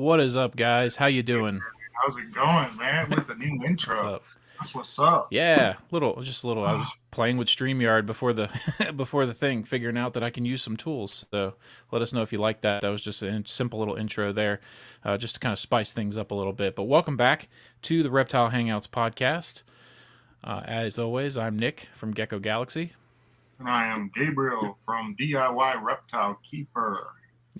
What is up, guys? How you doing? How's it going, man? With the new What's intro. up? That's what's up. Yeah, just a little. I was playing with StreamYard before the before the thing, figuring out that I can use some tools. So let us know if you like that. That was just a simple little intro there, just to kind of spice things up a little bit. But welcome back to the Reptile Hangouts podcast. As always, I'm Nick from Gecko Galaxy. And I am Gabriel from DIY Reptile Keeper.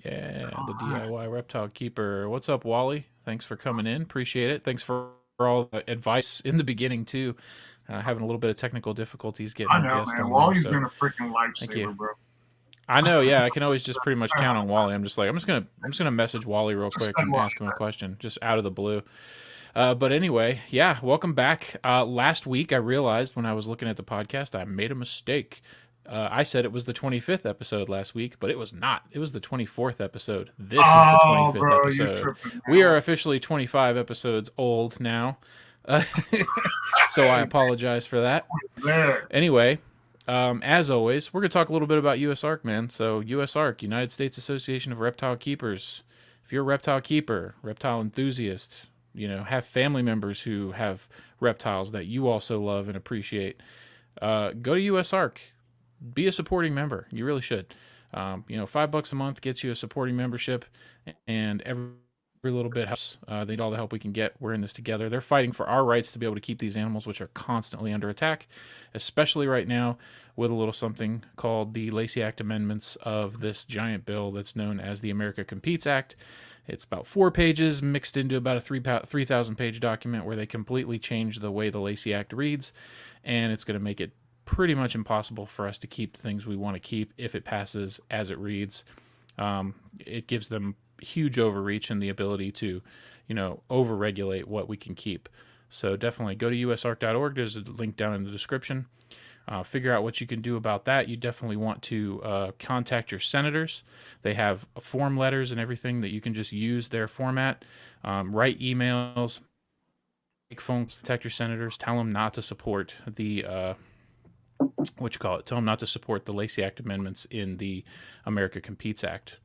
Yeah, All the right. DIY Reptile Keeper. What's up, Wally? Thanks for coming in. Appreciate it. Thanks for all the advice in the beginning too. Having a little bit of technical difficulties getting I our know, guest man. on there. Wally's So been a freaking thank you. lifesaver, bro. I know. Yeah, I can always just pretty much count on Wally. I'm just gonna message Wally real Just quick said and Wally. ask him a question, just out of the blue. But anyway, yeah, welcome back. Last week, I realized when I was looking at the podcast, I made a mistake. I said it was the 25th episode last week, but it was not. It was the 24th episode. This is the Oh, 25th bro, you're episode. tripping, We are man. officially 25 episodes old now. Uh, so I apologize for that. There. Anyway, as always, we're going to talk a little bit about USARK, man. So, USARK, United States Association of Reptile Keepers. If you're a reptile keeper, reptile enthusiast, have family members who have reptiles that you also love and appreciate, go to USARK. Be a supporting member. You really should. $5 a month gets you a supporting membership, and every little bit helps. They need all the help we can get. We're in this together. They're fighting for our rights to be able to keep these animals, which are constantly under attack, especially right now with a little something called the Lacey Act amendments of this giant bill that's known as the America Competes Act. It's about 4 pages mixed into about a 3,000 page document where they completely change the way the Lacey Act reads, and it's going to make it pretty much impossible for us to keep the things we want to keep if it passes as it reads. It gives them huge overreach and the ability to, overregulate what we can keep. So definitely go to usark.org. There's a link down in the description. Figure out what you can do about that. You definitely want to contact your senators. They have form letters and everything that you can just use their format. Write emails, make phones, contact your senators. Tell them not to support the tell them not to support the Lacey Act amendments in the America Competes Act.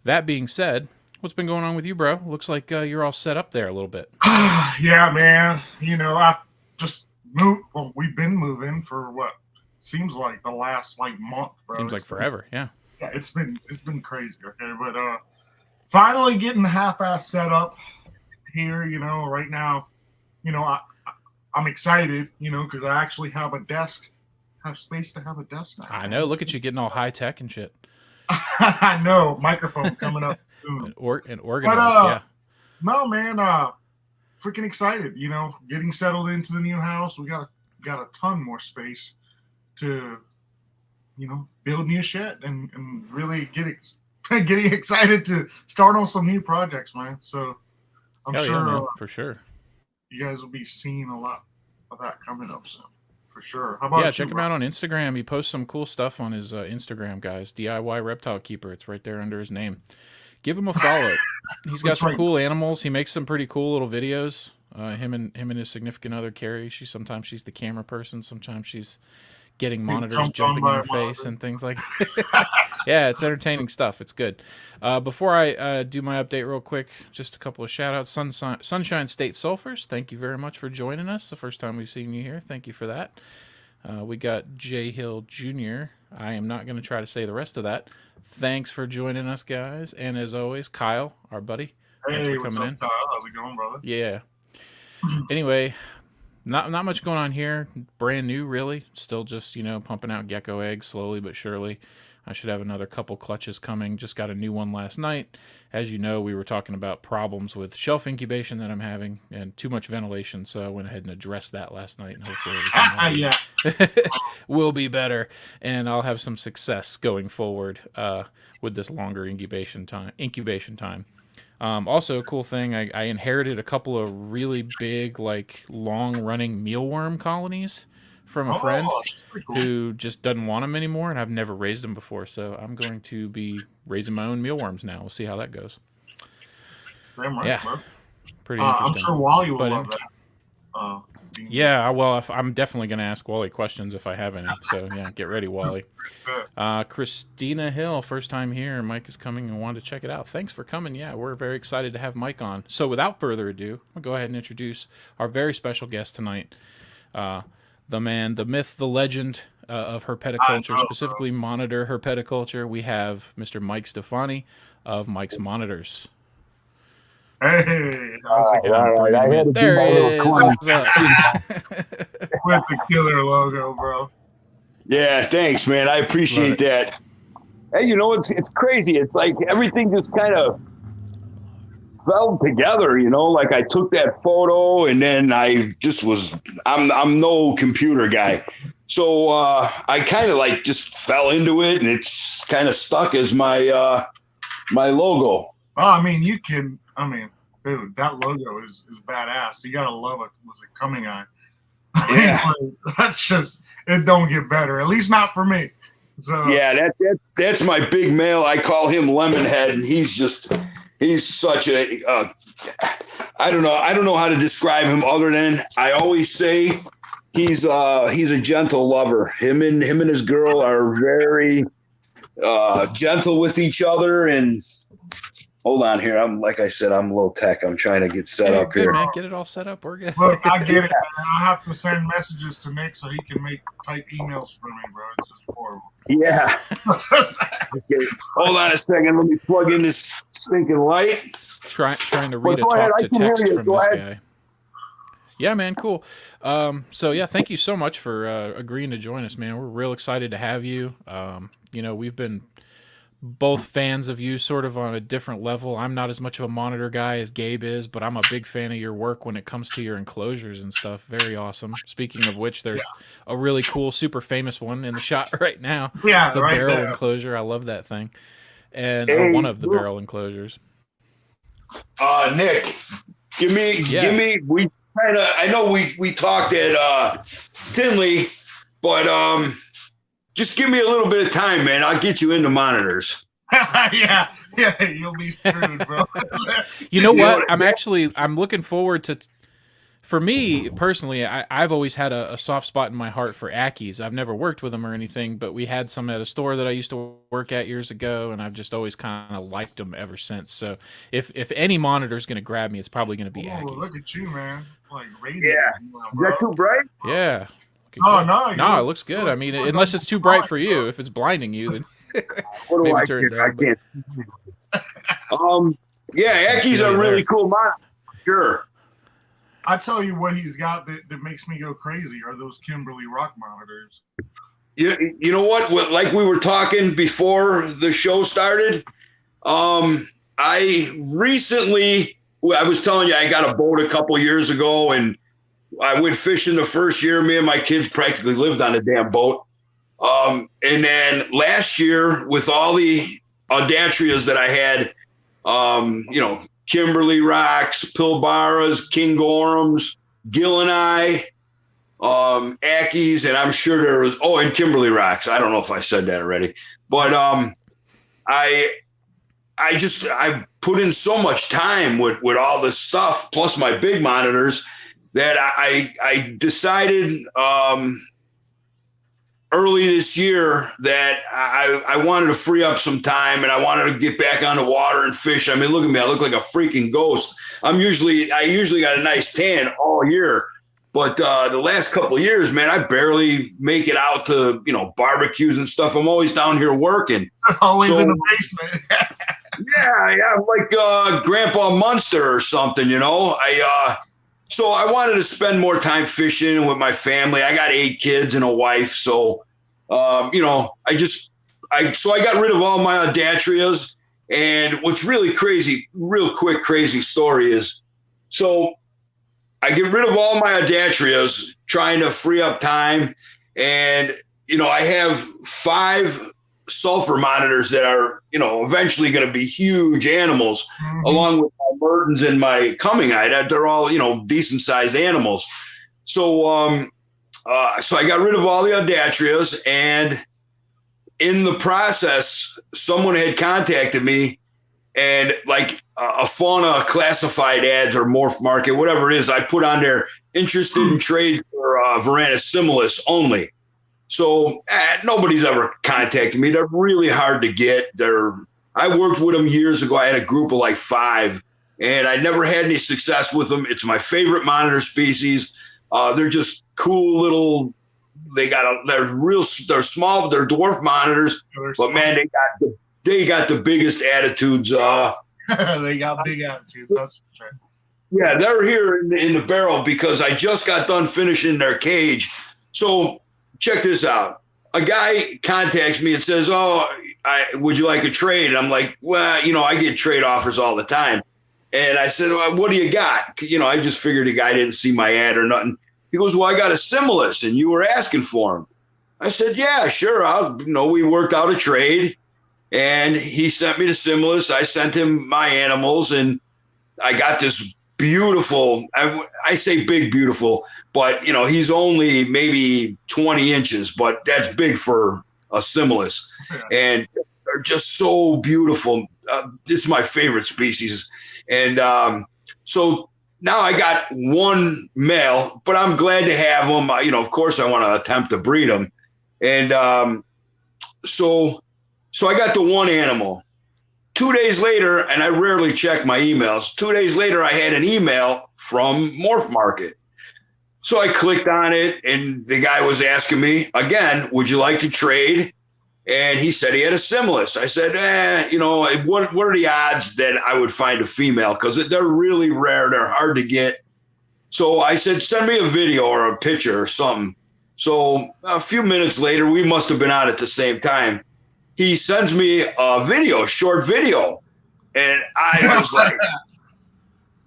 That being said, what's been going on with you, bro? Looks like you're all set up there a little bit. Yeah, man. I just moved. Well, we've been moving for what seems like the last month, bro. Seems like forever. Yeah. Yeah, it's been crazy. Okay, but finally getting half-ass set up here. Right now, I'm excited. Because I actually have a desk. Have space to have a desk now. I know. Look at you getting all high tech and shit. I know. Microphone coming up soon. And organized. But yeah. no, man. Freaking excited. Getting settled into the new house. We got a ton more space to, build new shit and really getting excited to start on some new projects, man. So I'm Hell sure yeah, man, for sure. You guys will be seeing a lot of that coming up soon. For sure. How about check him out on Instagram. He posts some cool stuff on his Instagram, guys. DIY Reptile Keeper. It's right there under his name. Give him a follow. He's got some cool animals. He makes some pretty cool little videos. Him and his significant other, Carrie. Sometimes she's the camera person. Sometimes she's getting monitors jumping in her face and things like that. Yeah, it's entertaining stuff. It's good. Before I do my update real quick, just a couple of shout outs. Sunshine State Sulphurs, thank you very much for joining us. The first time we've seen you here. Thank you for that. We got J Hill Jr. I am not going to try to say the rest of that. Thanks for joining us, guys. And as always, Kyle, our buddy. Hey, thanks for what's coming up, Kyle? How's it going, brother? Yeah. Anyway, not much going on here. Brand new, really. Still just, pumping out gecko eggs slowly but surely. I should have another couple clutches coming. Just got a new one last night. As you know, we were talking about problems with shelf incubation that I'm having and too much ventilation, so I went ahead and addressed that last night, and hopefully will be better, and I'll have some success going forward with this longer incubation time. Also, a cool thing, I inherited a couple of really big, long-running mealworm colonies from a friend cool. who just doesn't want them anymore, and I've never raised them before, so I'm going to be raising my own mealworms now. We'll see how that goes. Damn right, yeah, bro. pretty interesting. I'm sure Wally will love that. Yeah, well, I'm definitely going to ask Wally questions if I have any. So, yeah, get ready, Wally. Christina Hill, first time here. Mike is coming and wanted to check it out. Thanks for coming. Yeah, we're very excited to have Mike on. So, without further ado, I'll go ahead and introduce our very special guest tonight. The man, the myth, the legend of herpeticulture, specifically monitor herpeticulture. We have Mr. Mike Stefani of Mike's Monitors. Hey, how's it All right. I had to There do my he little is. climb. What's up? with the killer logo, bro? Yeah, thanks, man. I appreciate that. Hey, you know, it's crazy. It's like everything just kind of fell together, you know, like I took that photo and then I just I'm no computer guy. So I kind of like just fell into it and it's kind of stuck as my my logo. Oh, I mean, dude, that logo is badass. You gotta love it. Was it coming on? Yeah. That's just, it don't get better. At least not for me. So yeah, that's my big male. I call him Lemonhead, and he's such a I don't know how to describe him other than I always say he's a gentle lover. Him and his girl are very gentle with each other. And hold on here, like I said, I'm low tech. I'm trying to get set up good, here. Man. Get it all set up. We're good. Look, I get it, man. I have to send messages to Nick so he can type emails for me, bro. It's just horrible. Yeah. Okay. Hold on a second. Let me plug in this stinking light. Trying to read a talk to text from this guy. Yeah, man, cool. So yeah, thank you so much for agreeing to join us, man. We're real excited to have you. You know, we've been both fans of you sort of on a different level. I'm not as much of a monitor guy as Gabe is, but I'm a big fan of your work when it comes to your enclosures and stuff. Very awesome. Speaking of which, there's a really cool, super famous one in the shot right now. Yeah, the right barrel there. enclosure. I love that thing. And Hey, one of the barrel enclosures. Nick, give me. We kind of. I know we talked at Tinley, but just give me a little bit of time, man. I'll get you into monitors. yeah, you'll be screwed, bro. You know what? I'm looking forward to. For me personally, I've always had a soft spot in my heart for Ackies. I've never worked with them or anything, but we had some at a store that I used to work at years ago, and I've just always kind of liked them ever since. So if any monitor is going to grab me, it's probably going to be Ackies. Look at you, man! Like radiant. Yeah. Is that too bright? Yeah. Oh no, it looks good. I mean, unless it's too bright for you, if it's blinding you, then What do maybe turn it down. I can't. Yeah, Ackies are really cool monitors. Sure. I tell you what he's got that makes me go crazy are those Kimberly Rock monitors. You know what? Like we were talking before the show started, I was telling you I got a boat a couple years ago, and I went fishing the first year. Me and my kids practically lived on the damn boat. And then last year, with all the Audatrias that I had, you know, Kimberly Rocks, Pilbaras, King Gorhams, Gilleneye, Ackies, and I'm sure there was, and Kimberly Rocks. I don't know if I said that already, but I put in so much time with all this stuff, plus my big monitors, that I decided early this year that I wanted to free up some time and I wanted to get back on the water and fish. I mean, look at me. I look like a freaking ghost. I usually got a nice tan all year, but the last couple of years, man, I barely make it out to, you know, barbecues and stuff. I'm always down here working. Always in the basement. yeah, like Grandpa Munster or something, you know. So I wanted to spend more time fishing with my family. I got 8 kids and a wife. So, you know, I got rid of all my Audatrias. And what's really crazy, real quick, crazy story is, so I get rid of all my Audatrias, trying to free up time. And, you know, I have 5 sulfur monitors that are, you know, eventually going to be huge animals, along with my Mertens and my Cummingite. They're all, you know, decent sized animals. So, so I got rid of all the Audatrias, and in the process, someone had contacted me and like a fauna classified ads or morph market, whatever it is, I put on there interested in trade for Varanus similis only. So nobody's ever contacted me. They're really hard to get. I worked with them years ago. I had a group of like 5, and I never had any success with them. It's my favorite monitor species. They're just cool little. They're small. They're dwarf monitors, but man, they got the biggest attitudes. They got big attitudes. That's true. Yeah, they're here in the barrel because I just got done finishing their cage. So check this out. A guy contacts me and says, "Oh, would you like a trade?" And I'm like, "Well, I get trade offers all the time." And I said, "Well, what do you got?" I just figured the guy didn't see my ad or nothing. He goes, "Well, I got a similis, and you were asking for him." I said, "Yeah, sure. We worked out a trade, and he sent me the similis. I sent him my animals, and I got this beautiful. I say big, beautiful, but he's only maybe 20 inches, but that's big for a similis, and they're just so beautiful. This is my favorite species, and so." Now I got one male, but I'm glad to have them. Of course, I want to attempt to breed them. And so I got the one animal. 2 days later, and I rarely check my emails, 2 days later, I had an email from Morph Market. So I clicked on it, and the guy was asking me, again, would you like to trade? And he said he had a similis. I said, what are the odds that I would find a female? Because they're really rare. They're hard to get. So I said, send me a video or a picture or something. So a few minutes later, we must have been on at the same time. He sends me a short video. And I was like,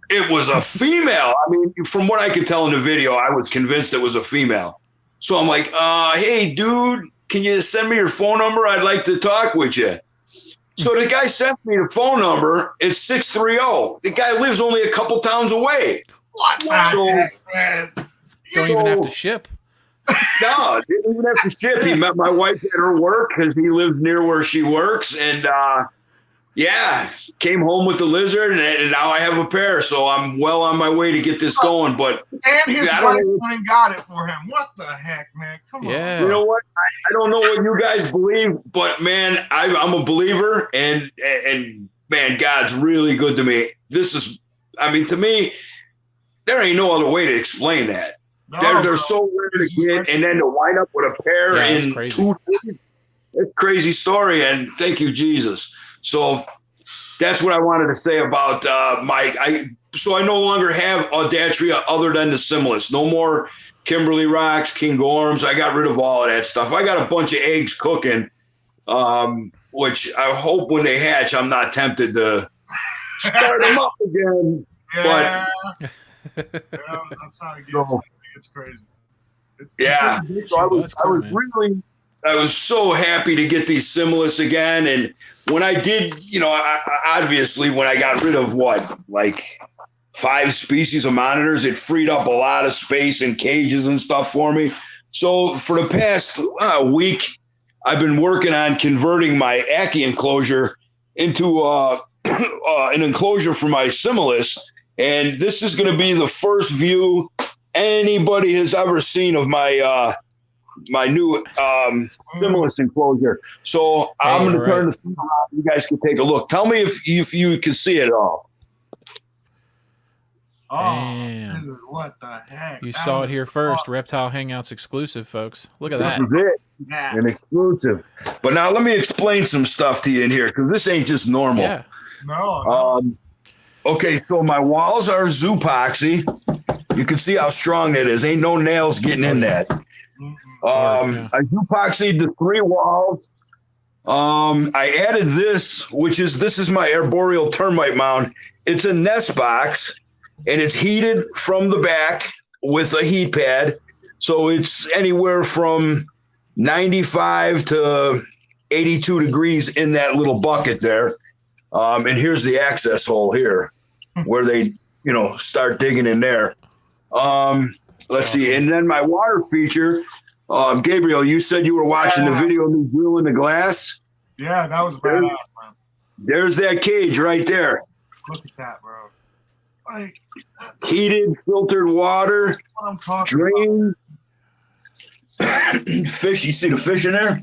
it was a female. I mean, from what I could tell in the video, I was convinced it was a female. So I'm like, hey, dude. Can you send me your phone number? I'd like to talk with you. So the guy sent me the phone number. It's 630. The guy lives only a couple towns away. What the heck, man? Don't even have to ship. No, didn't even have to ship. He met my wife at her work because he lives near where she works. And came home with the lizard, and now I have a pair. So I'm well on my way to get this going. But and his wife went and got it for him. What the heck, man? Come on. You know what? I don't know what you guys believe, but man, I'm a believer, and man, God's really good to me. To me, there ain't no other way to explain that. No, they're so rare to get, and then to wind up with a pair in 2 days. It's a crazy story, and thank you, Jesus. So that's what I wanted to say about So I no longer have Audatria other than the similis. No more Kimberly Rocks, King Gorms. I got rid of all of that stuff. I got a bunch of eggs cooking, which I hope when they hatch, I'm not tempted to start them up again. Yeah. But that's how it gets. It's crazy. So I was so happy to get these similis again. And when I did, obviously when I got rid of 5 species of monitors, it freed up a lot of space in cages and stuff for me. So for the past week, I've been working on converting my Ackie enclosure into an enclosure for my similis. And this is going to be the first view anybody has ever seen of my my new similis enclosure. So I'm going to turn this around. You guys can take a look. Tell me if you can see it all. Oh, dude, what the heck? You saw it here first. Awesome. Reptile Hangouts exclusive, folks. Look at that. This is it. Yeah. An exclusive. But now let me explain some stuff to you in here, because this ain't just normal. Yeah. No. Okay, so my walls are Zoopoxy. You can see how strong that is. Ain't no nails getting in that. I Zoopoxied the 3 walls. I added this is my arboreal termite mound. It's a nest box, and it's heated from the back with a heat pad. So it's anywhere from 95 to 82 degrees in that little bucket there. And here's the access hole here where they, start digging in there. Let's see. And then my water feature, Gabriel, you said you were watching the video of me drilling the glass. Yeah, that was badass, man. There's that cage right there. Look at that, bro. Like, Heated, filtered water, that's what I'm talking drains, fish. You see the fish in there? about.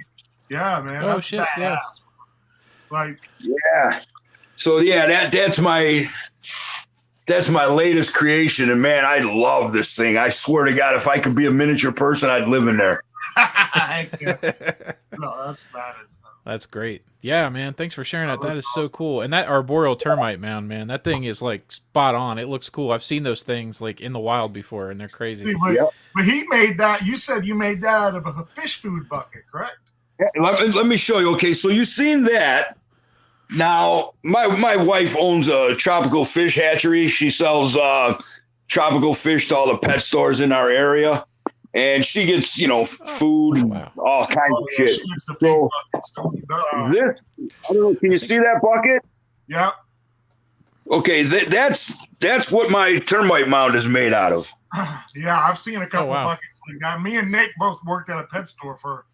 Yeah, man. Oh, That's shit, badass. yeah. Like, Yeah. So yeah, that's my latest creation, and man, I love this thing. I swear to God, if I could be a miniature person, I'd live in there. heck yeah. No, that's bad as hell. That's great. Yeah, man. Thanks for sharing that. That is so cool. And that arboreal termite mound, man, that thing is like spot on. It looks cool. I've seen those things like in the wild before, and they're crazy. See, but, Yep. but he made that. You said you made that out of a fish food bucket, correct? Let me show you. Okay, so you've seen that. Now, my wife owns a tropical fish hatchery. She sells tropical fish to all the pet stores in our area, and she gets food and Wow. all kinds of shit. She gets the big So buckets, don't you? this, I don't know. Can you see that bucket? Yeah. Okay, that's what my termite mound is made out of. Yeah, I've seen a couple wow. buckets like that. Me and Nick both worked at a pet store for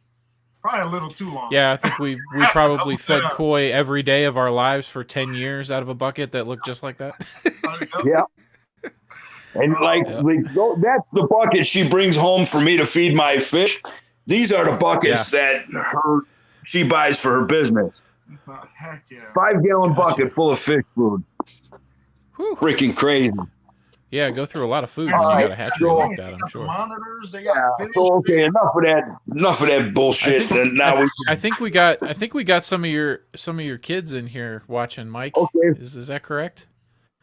probably a little too long. Yeah, I think we probably fed koi every day of our lives for 10 years out of a bucket that looked just like that. Yeah. And that's the bucket she brings home for me to feed my fish. These are the buckets that she buys for her business. Heck yeah. 5-gallon bucket full of fish food. Whew. Freaking crazy. Yeah, go through a lot of food All when you right, got a hatchery so- like that, They I'm got the sure. monitors. They got Yeah. fish. So okay, enough of that bullshit. And now we I think we got some of your kids in here watching, Mike. Okay. Is that correct?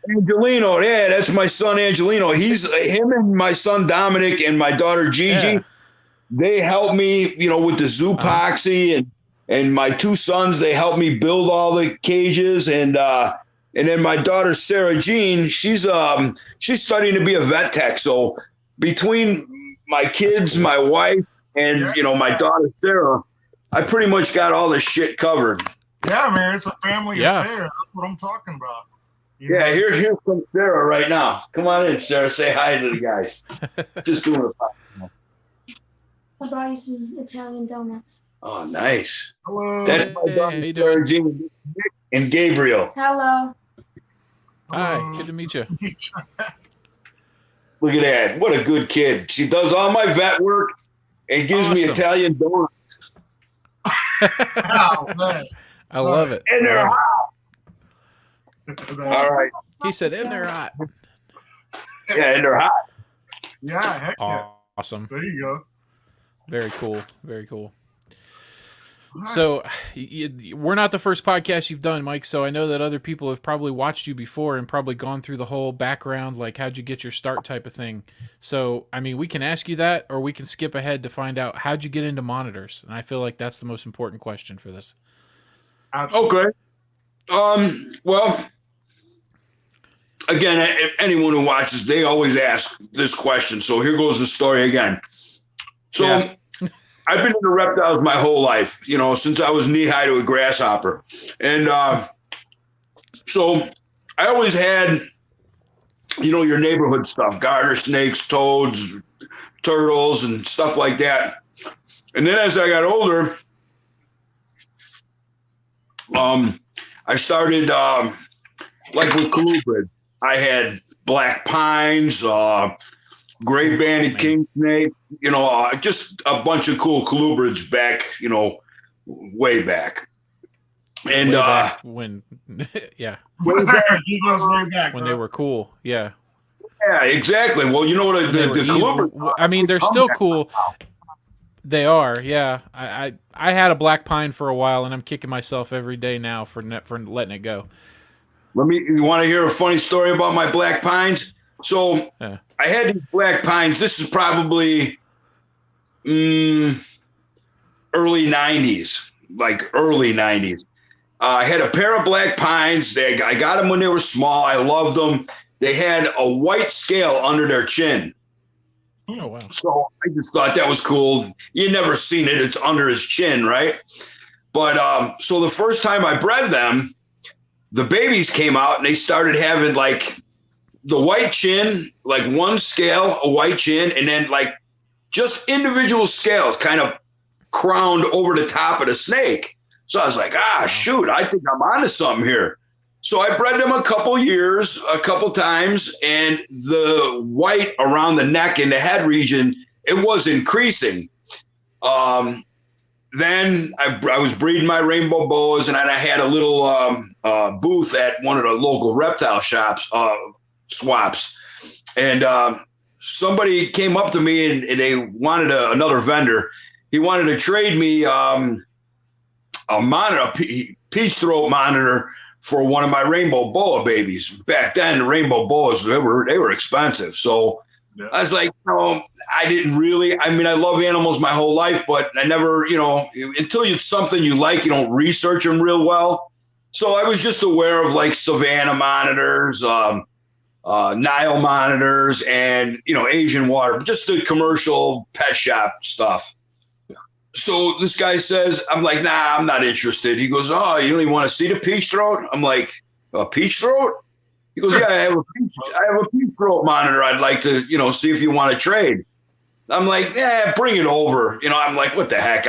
Angelino, yeah, that's my son Angelino. He's him and my son Dominic and my daughter Gigi. Yeah. They help me, with the zoopoxy and my two sons. They help me build all the cages and then my daughter Sarah Jean, she's studying to be a vet tech. So between my kids, my wife, and my daughter Sarah, I pretty much got all the shit covered. Yeah, man, it's a family Yeah. affair. That's what I'm talking about. You Yeah, know, here's from Sarah right now. Come on in, Sarah. Say hi to the guys. Just doing it. I brought you some Italian donuts. Oh, nice. Hello. That's my Hey, daughter how you Sarah doing? Jean, Nick, and Gabriel. Hello. Hi, good to meet you. Look at that. What a good kid. She does all my vet work and gives me Awesome. Italian donuts. Oh, man. I love it. And they're hot. That's- All right. He said, "In there hot." Yeah, and they're hot. Yeah, heck yeah. Awesome. There you go. Very cool. Very cool. All right. So, we're not the first podcast you've done, Mike. So I know that other people have probably watched you before and probably gone through the whole background, like how'd you get your start type of thing. So, I mean, we can ask you that, or we can skip ahead to find out how'd you get into monitors. And I feel like that's the most important question for this. Absolutely. Okay. Well, again, anyone who watches, they always ask this question. So here goes the story again. So Yeah. I've been into reptiles my whole life, since I was knee high to a grasshopper. And so I always had, your neighborhood stuff, garter snakes, toads, turtles, and stuff like that. And then as I got older, I started like with colubrids. I had black pines, gray banded king snakes, just a bunch of cool colubrids back, way back. And Way back when, yeah, He goes way back. when bro. they were cool. Yeah. yeah, exactly. Well, you know what When they were the evil. colubrid. I mean, they're still cool. They are, yeah. I had a black pine for a while, and I'm kicking myself every day now for letting it go. You want to hear a funny story about my black pines? So Yeah. I had these black pines. This is probably early 90s, like early 90s. I had a pair of black pines. I got them when they were small. I loved them. They had a white scale under their chin. Oh wow. So I just thought that was cool. You never seen it. It's under his chin, right? But so the first time I bred them, the babies came out and they started having like the white chin, like one scale, a white chin, and then like just individual scales kind of crowned over the top of the snake. So I was like, shoot, I think I'm onto something here. So I bred them a couple times, and the white around the neck and the head region, it was increasing. Then I was breeding my rainbow boas, and I had a little booth at one of the local reptile shops, swaps. And somebody came up to me, and they wanted another vendor. He wanted to trade me a monitor, peach throat monitor, for one of my rainbow boa babies. Back then, the rainbow boas, they were expensive. So I was like, no, I didn't really. I mean, I love animals my whole life, but I never, until it's something you like, you don't research them real well. So I was just aware of like Savannah monitors, Nile monitors, and Asian water, just the commercial pet shop stuff. So this guy says, I'm like, nah, I'm not interested. He goes, oh, you don't even want to see the peach throat? I'm like, a peach throat? He goes, yeah, I have a peach throat monitor. I'd like to, see if you want to trade. I'm like, yeah, bring it over. I'm like, what the heck?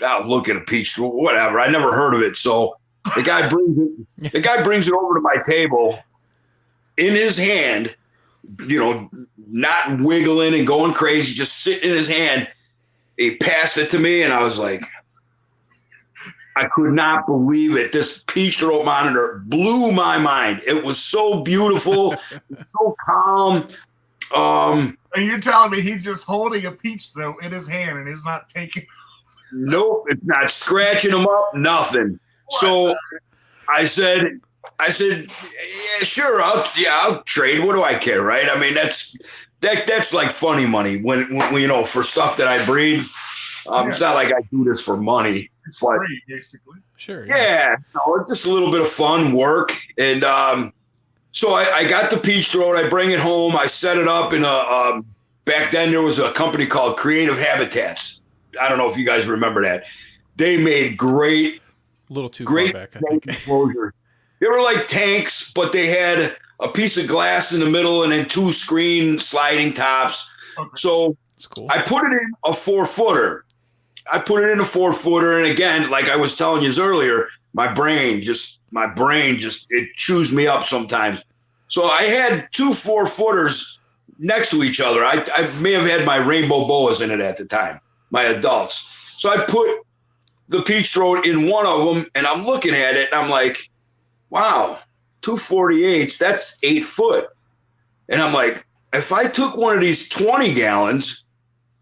I'll look at a peach throat, whatever. I never heard of it. So the guy brings it over to my table in his hand, not wiggling and going crazy, just sitting in his hand. He passed it to me, and I was like, I could not believe it. This peach throat monitor blew my mind. It was so beautiful, so calm. And you're telling me he's just holding a peach throat in his hand and he's not taking. Nope, it's not scratching him up, nothing. What? So I said, yeah, sure, I'll trade. What do I care, right? I mean, that's like funny money when for stuff that I breed. It's not like I do this for money. It's free, basically. Sure. Yeah, it's just a little bit of fun work. And so I got the peach throat. I bring it home. I set it up in back then there was a company called Creative Habitats. I don't know if you guys remember that. They made great far back, I think. enclosures. They were like tanks, but they had a piece of glass in the middle and then 2 screen sliding tops. Okay. So that's cool. I put it in a 4-footer. And again, like I was telling you earlier, my brain just it chews me up sometimes. So I had 2 4-footers next to each other. I may have had my rainbow boas in it at the time, my adults. So I put the peach throat in one of them, and I'm looking at it, and I'm like, wow, 248s, that's 8 foot. And I'm like, if I took one of these 20 gallons,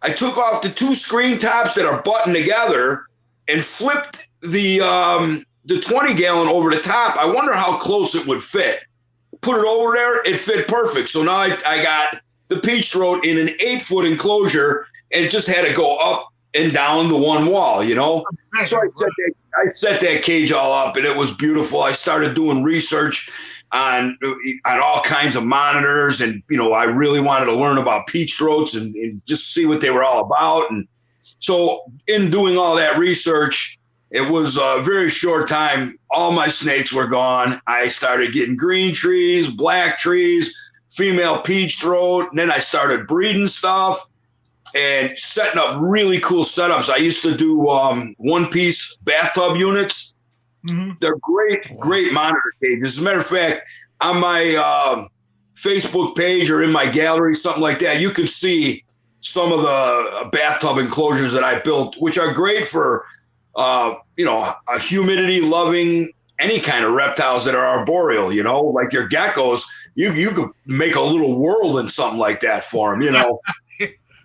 I took off the 2 screen tops that are buttoned together and flipped the 20 gallon over the top, I wonder how close it would fit. Put it over there, it fit perfect. So now I got the peach throat in an 8-foot enclosure, and it just had to go up and down the one wall, So I set that cage all up, and it was beautiful. I started doing research on all kinds of monitors, and I really wanted to learn about peach throats and just see what they were all about. And so in doing all that research, it was a very short time. All my snakes were gone. I started getting green trees, black trees, female peach throat, and then I started breeding stuff and setting up really cool setups. I used to do 1-piece bathtub units. Mm-hmm. They're great monitor cages. As a matter of fact, on my Facebook page or in my gallery, something like that, you can see some of the bathtub enclosures that I built, which are great for, a humidity loving, any kind of reptiles that are arboreal, like your geckos. You could make a little world in something like that for them,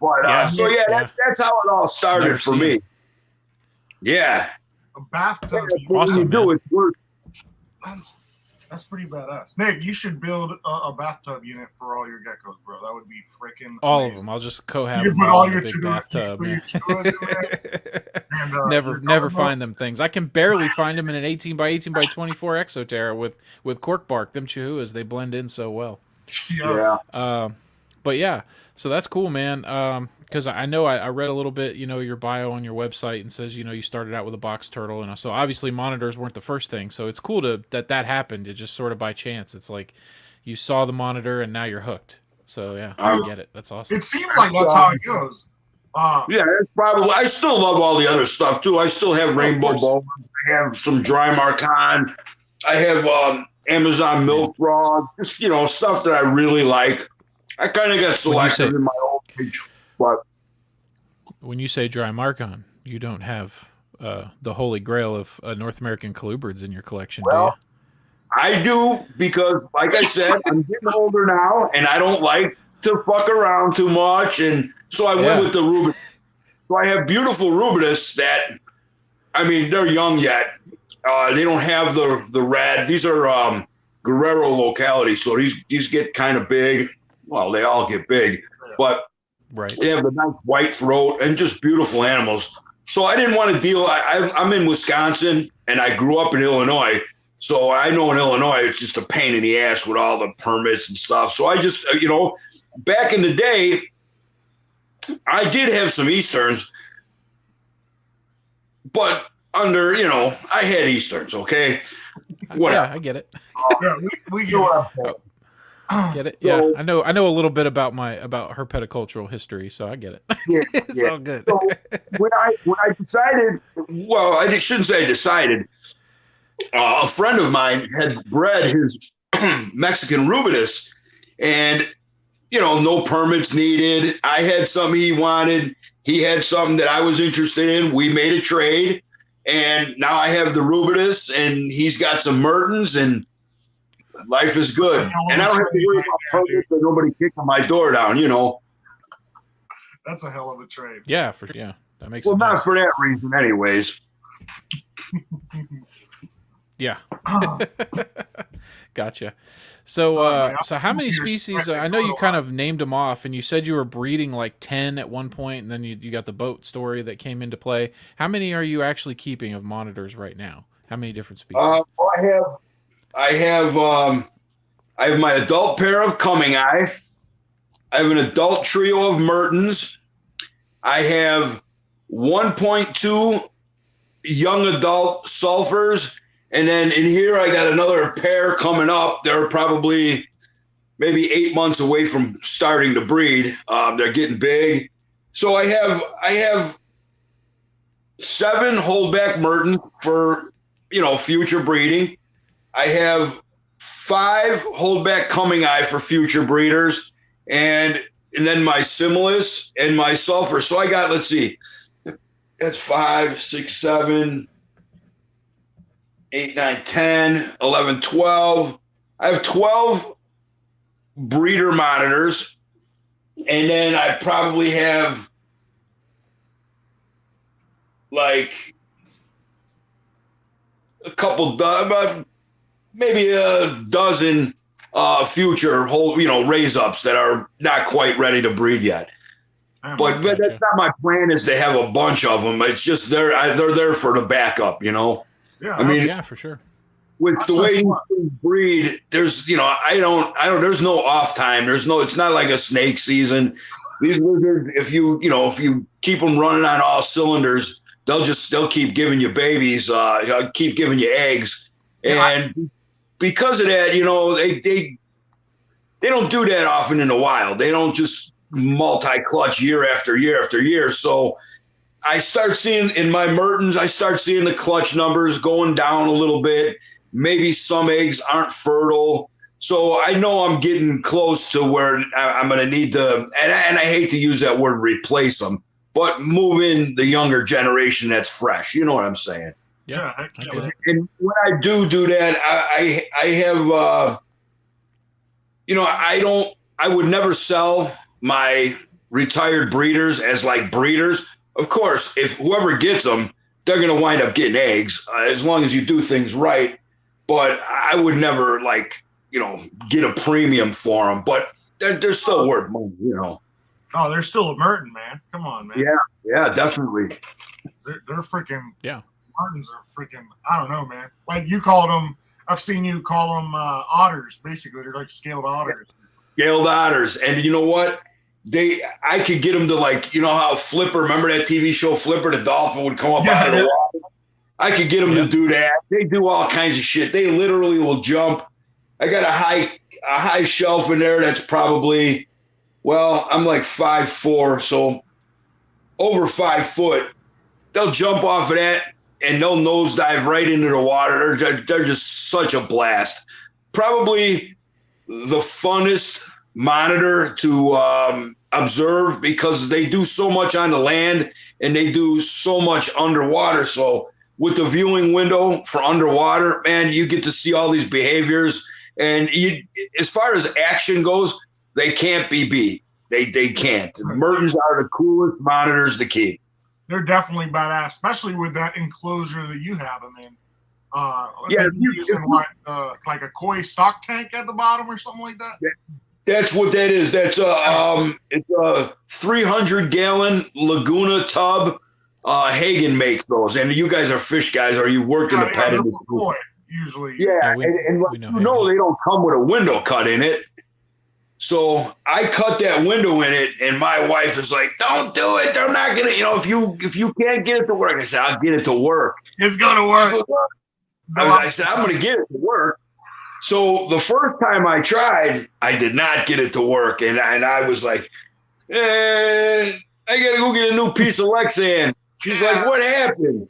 But that's how it all started for me. Yeah. A bathtub. Awesome, man. That's pretty badass. Nick, you should build a bathtub unit for all your geckos, bro. That would be freaking all amazing. of them. I'll just co-have you them put all all in your a big bathtub. And, never find them things. I can barely find them in an 18 by 18 by 24 Exoterra with cork bark. Them chihuahuas, they blend in so well. Yeah. But yeah, so that's cool, man. Because I know I read a little bit, your bio on your website, and says, you started out with a box turtle, and so obviously monitors weren't the first thing. So it's cool that happened. It just sort of by chance. It's like you saw the monitor and now you're hooked. So yeah, I get it. That's awesome. It seems like that's how it goes. Yeah, it's probably. I still love all the other stuff too. I still have rainbow boas. have some dry marcan. I have Amazon milk frog, just stuff that I really like. I kind of got selective in my old age, but when you say dry marcan, you don't have the holy grail of North American colubrids in your collection, do you? I do, because like I said, I'm getting older now and I don't like to fuck around too much, and so I went with the rubidus. So I have beautiful rubidus that, I mean, they're young yet. They don't have the red. These are Guerrero locality, so these get kind of big. Well, they all get big, but they have a nice white throat and just beautiful animals. So I didn't want to deal. I'm in Wisconsin and I grew up in Illinois. So I know in Illinois, it's just a pain in the ass with all the permits and stuff. So I just, back in the day, I did have some Easterns, but under, I had Easterns, okay? Yeah, I get it. We get what I'm saying. Get it? So, yeah, I know a little bit about herpetocultural history, so I get it. It's all good. So when I decided, well, I shouldn't say I decided. A friend of mine had bred his Mexican rubidus, and no permits needed. I had something he wanted. He had something that I was interested in. We made a trade, and now I have the rubidus, and he's got some Mertens, and life is good. And I don't have to worry about permits or nobody kicking my door down. That's a hell of a trade. Yeah, that makes well, it not nice. for that reason, anyways. Yeah. Gotcha. So, so how many species? I know you kind of named them off, and you said you were breeding like 10 at one point, and then you got the boat story that came into play. How many are you actually keeping of monitors right now? How many different species? Well, I have my adult pair of Coming Eye. I have an adult trio of Mertens. I have 1.2 young adult sulfurs. And then in here, I got another pair coming up. They're probably maybe 8 months away from starting to breed. They're getting big. So I have 7 holdback Mertens for, future breeding. I have 5 holdback Coming Eye for future breeders. And then my Similis and my sulfur. So I got, let's see, that's 5, 6, 7, 8, 9, 10, 11, 12. I have 12 breeder monitors. And then I probably have like a couple, maybe a dozen future raise ups that are not quite ready to breed yet. But that's not my plan, is to have a bunch of them. It's just they're there for the backup, Yeah, I mean, yeah, for sure. With the way you breed, there's, I don't, there's no off time. It's not like a snake season. These lizards, if you keep them running on all cylinders, they'll keep giving you babies, keep giving you eggs. And because of that, they don't do that often in the wild. They don't just multi-clutch year after year after year. So I start seeing in my Mertens, the clutch numbers going down a little bit. Maybe some eggs aren't fertile. So I know I'm getting close to where I'm going to need to, and I hate to use that word, replace them, but move in the younger generation that's fresh. You know what I'm saying? Yeah. And when I do that, I have, I would never sell my retired breeders as like breeders. Of course, if whoever gets them, they're going to wind up getting eggs as long as you do things right. But I would never get a premium for them. But they're still worth money, Oh, they're still a Merton, man. Come on, man. Yeah, definitely. They're freaking. Yeah. Martins are freaking. I don't know, man. Like you called them. I've seen you call them otters. Basically, they're like scaled otters. Scaled otters, and you know what? I could get them to how Flipper, remember that TV show Flipper, the dolphin would come up out of the water? I could get them to do that. They do all kinds of shit. They literally will jump. I got a high shelf in there that's probably, I'm like 5'4", so over 5 foot. They'll jump off of that and they'll nosedive right into the water. They're just such a blast. Probably the funnest monitor to observe because they do so much on the land and they do so much underwater. So with the viewing window for underwater, man, you get to see all these behaviors. And as far as action goes, they can't be beat. They can't. Mertens are the coolest monitors to keep. They're definitely badass, especially with that enclosure that you have them in. Yeah, using like a koi stock tank at the bottom or something like that. That's what that is. That's it's a 300-gallon Laguna tub. Hagen makes those, and you guys are fish guys, or you worked in the pet industry. Koi, usually. Yeah, and they don't come with a window cut in it. So I cut that window in it, and my wife is like, "Don't do it. They're not gonna. If you can't get it to work." I said, "I'll get it to work. It's gonna work." I said, "I'm gonna get it to work." So the first time I tried, I did not get it to work, and I was like, I gotta go get a new piece of Lexan. She's like, "What happened?"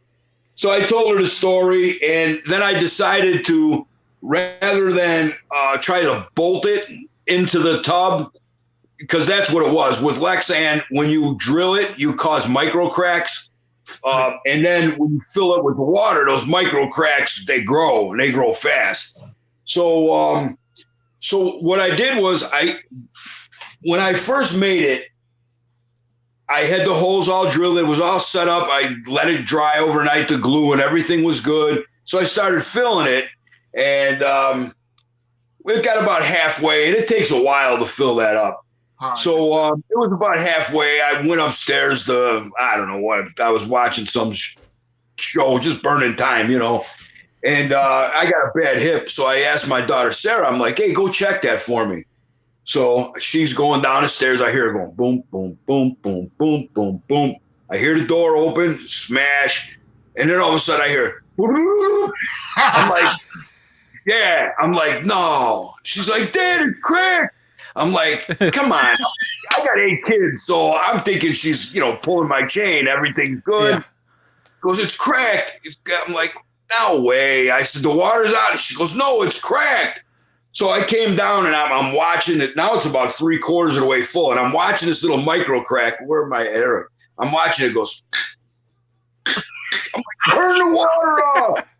So I told her the story, and then I decided to, rather than try to bolt it into the tub, because that's what it was. With Lexan, when you drill it, you cause micro cracks. And then when you fill it with water, those micro cracks, they grow, and they grow fast. So what I did was when I first made it, I had the holes all drilled. It was all set up. I let it dry overnight, the glue, and everything was good. So I started filling it, and we got about halfway, and it takes a while to fill that up. So it was about halfway. I went upstairs I don't know what, I was watching some show, just burning time, and I got a bad hip. So I asked my daughter, Sarah, I'm like, "Hey, go check that for me." So she's going down the stairs. I hear her going boom, boom, boom, boom, boom, boom, boom. I hear the door open, smash. And then all of a sudden I hear, I'm like, yeah. I'm like, no. She's like, "Dad, it's cracked." I'm like, come on. I got 8 kids, so I'm thinking she's, pulling my chain. Everything's good. Yeah. Goes, "It's cracked." I'm like, no way. I said, "The water's out." She goes, "No, it's cracked." So I came down and I'm watching it. Now it's about 3/4 of the way full, and I'm watching this little micro crack. Where am I, Eric? I'm watching it. Goes. I'm like, "Turn the water off."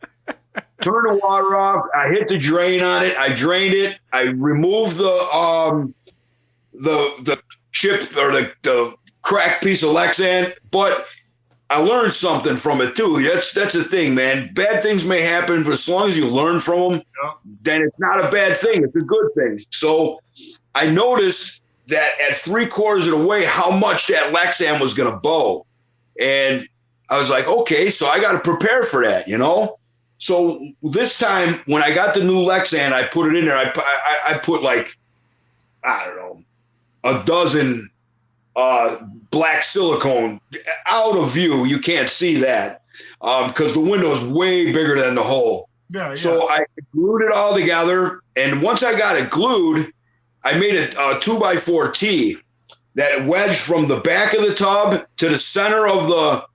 Turn the water off. I hit the drain on it. I drained it. I removed the chip or the cracked piece of Lexan. But I learned something from it too. That's the thing, man. Bad things may happen, but as long as you learn from them, then it's not a bad thing. It's a good thing. So I noticed that at 3/4 of the way, how much that Lexan was going to bow. And I was like, okay, so I got to prepare for that, So this time when I got the new Lexan, I put it in there. I put like, I don't know, a dozen black silicone out of view. You can't see that because the window is way bigger than the hole. Yeah. So I glued it all together, and once I got it glued, I made a 2x4 T that wedged from the back of the tub to the center of the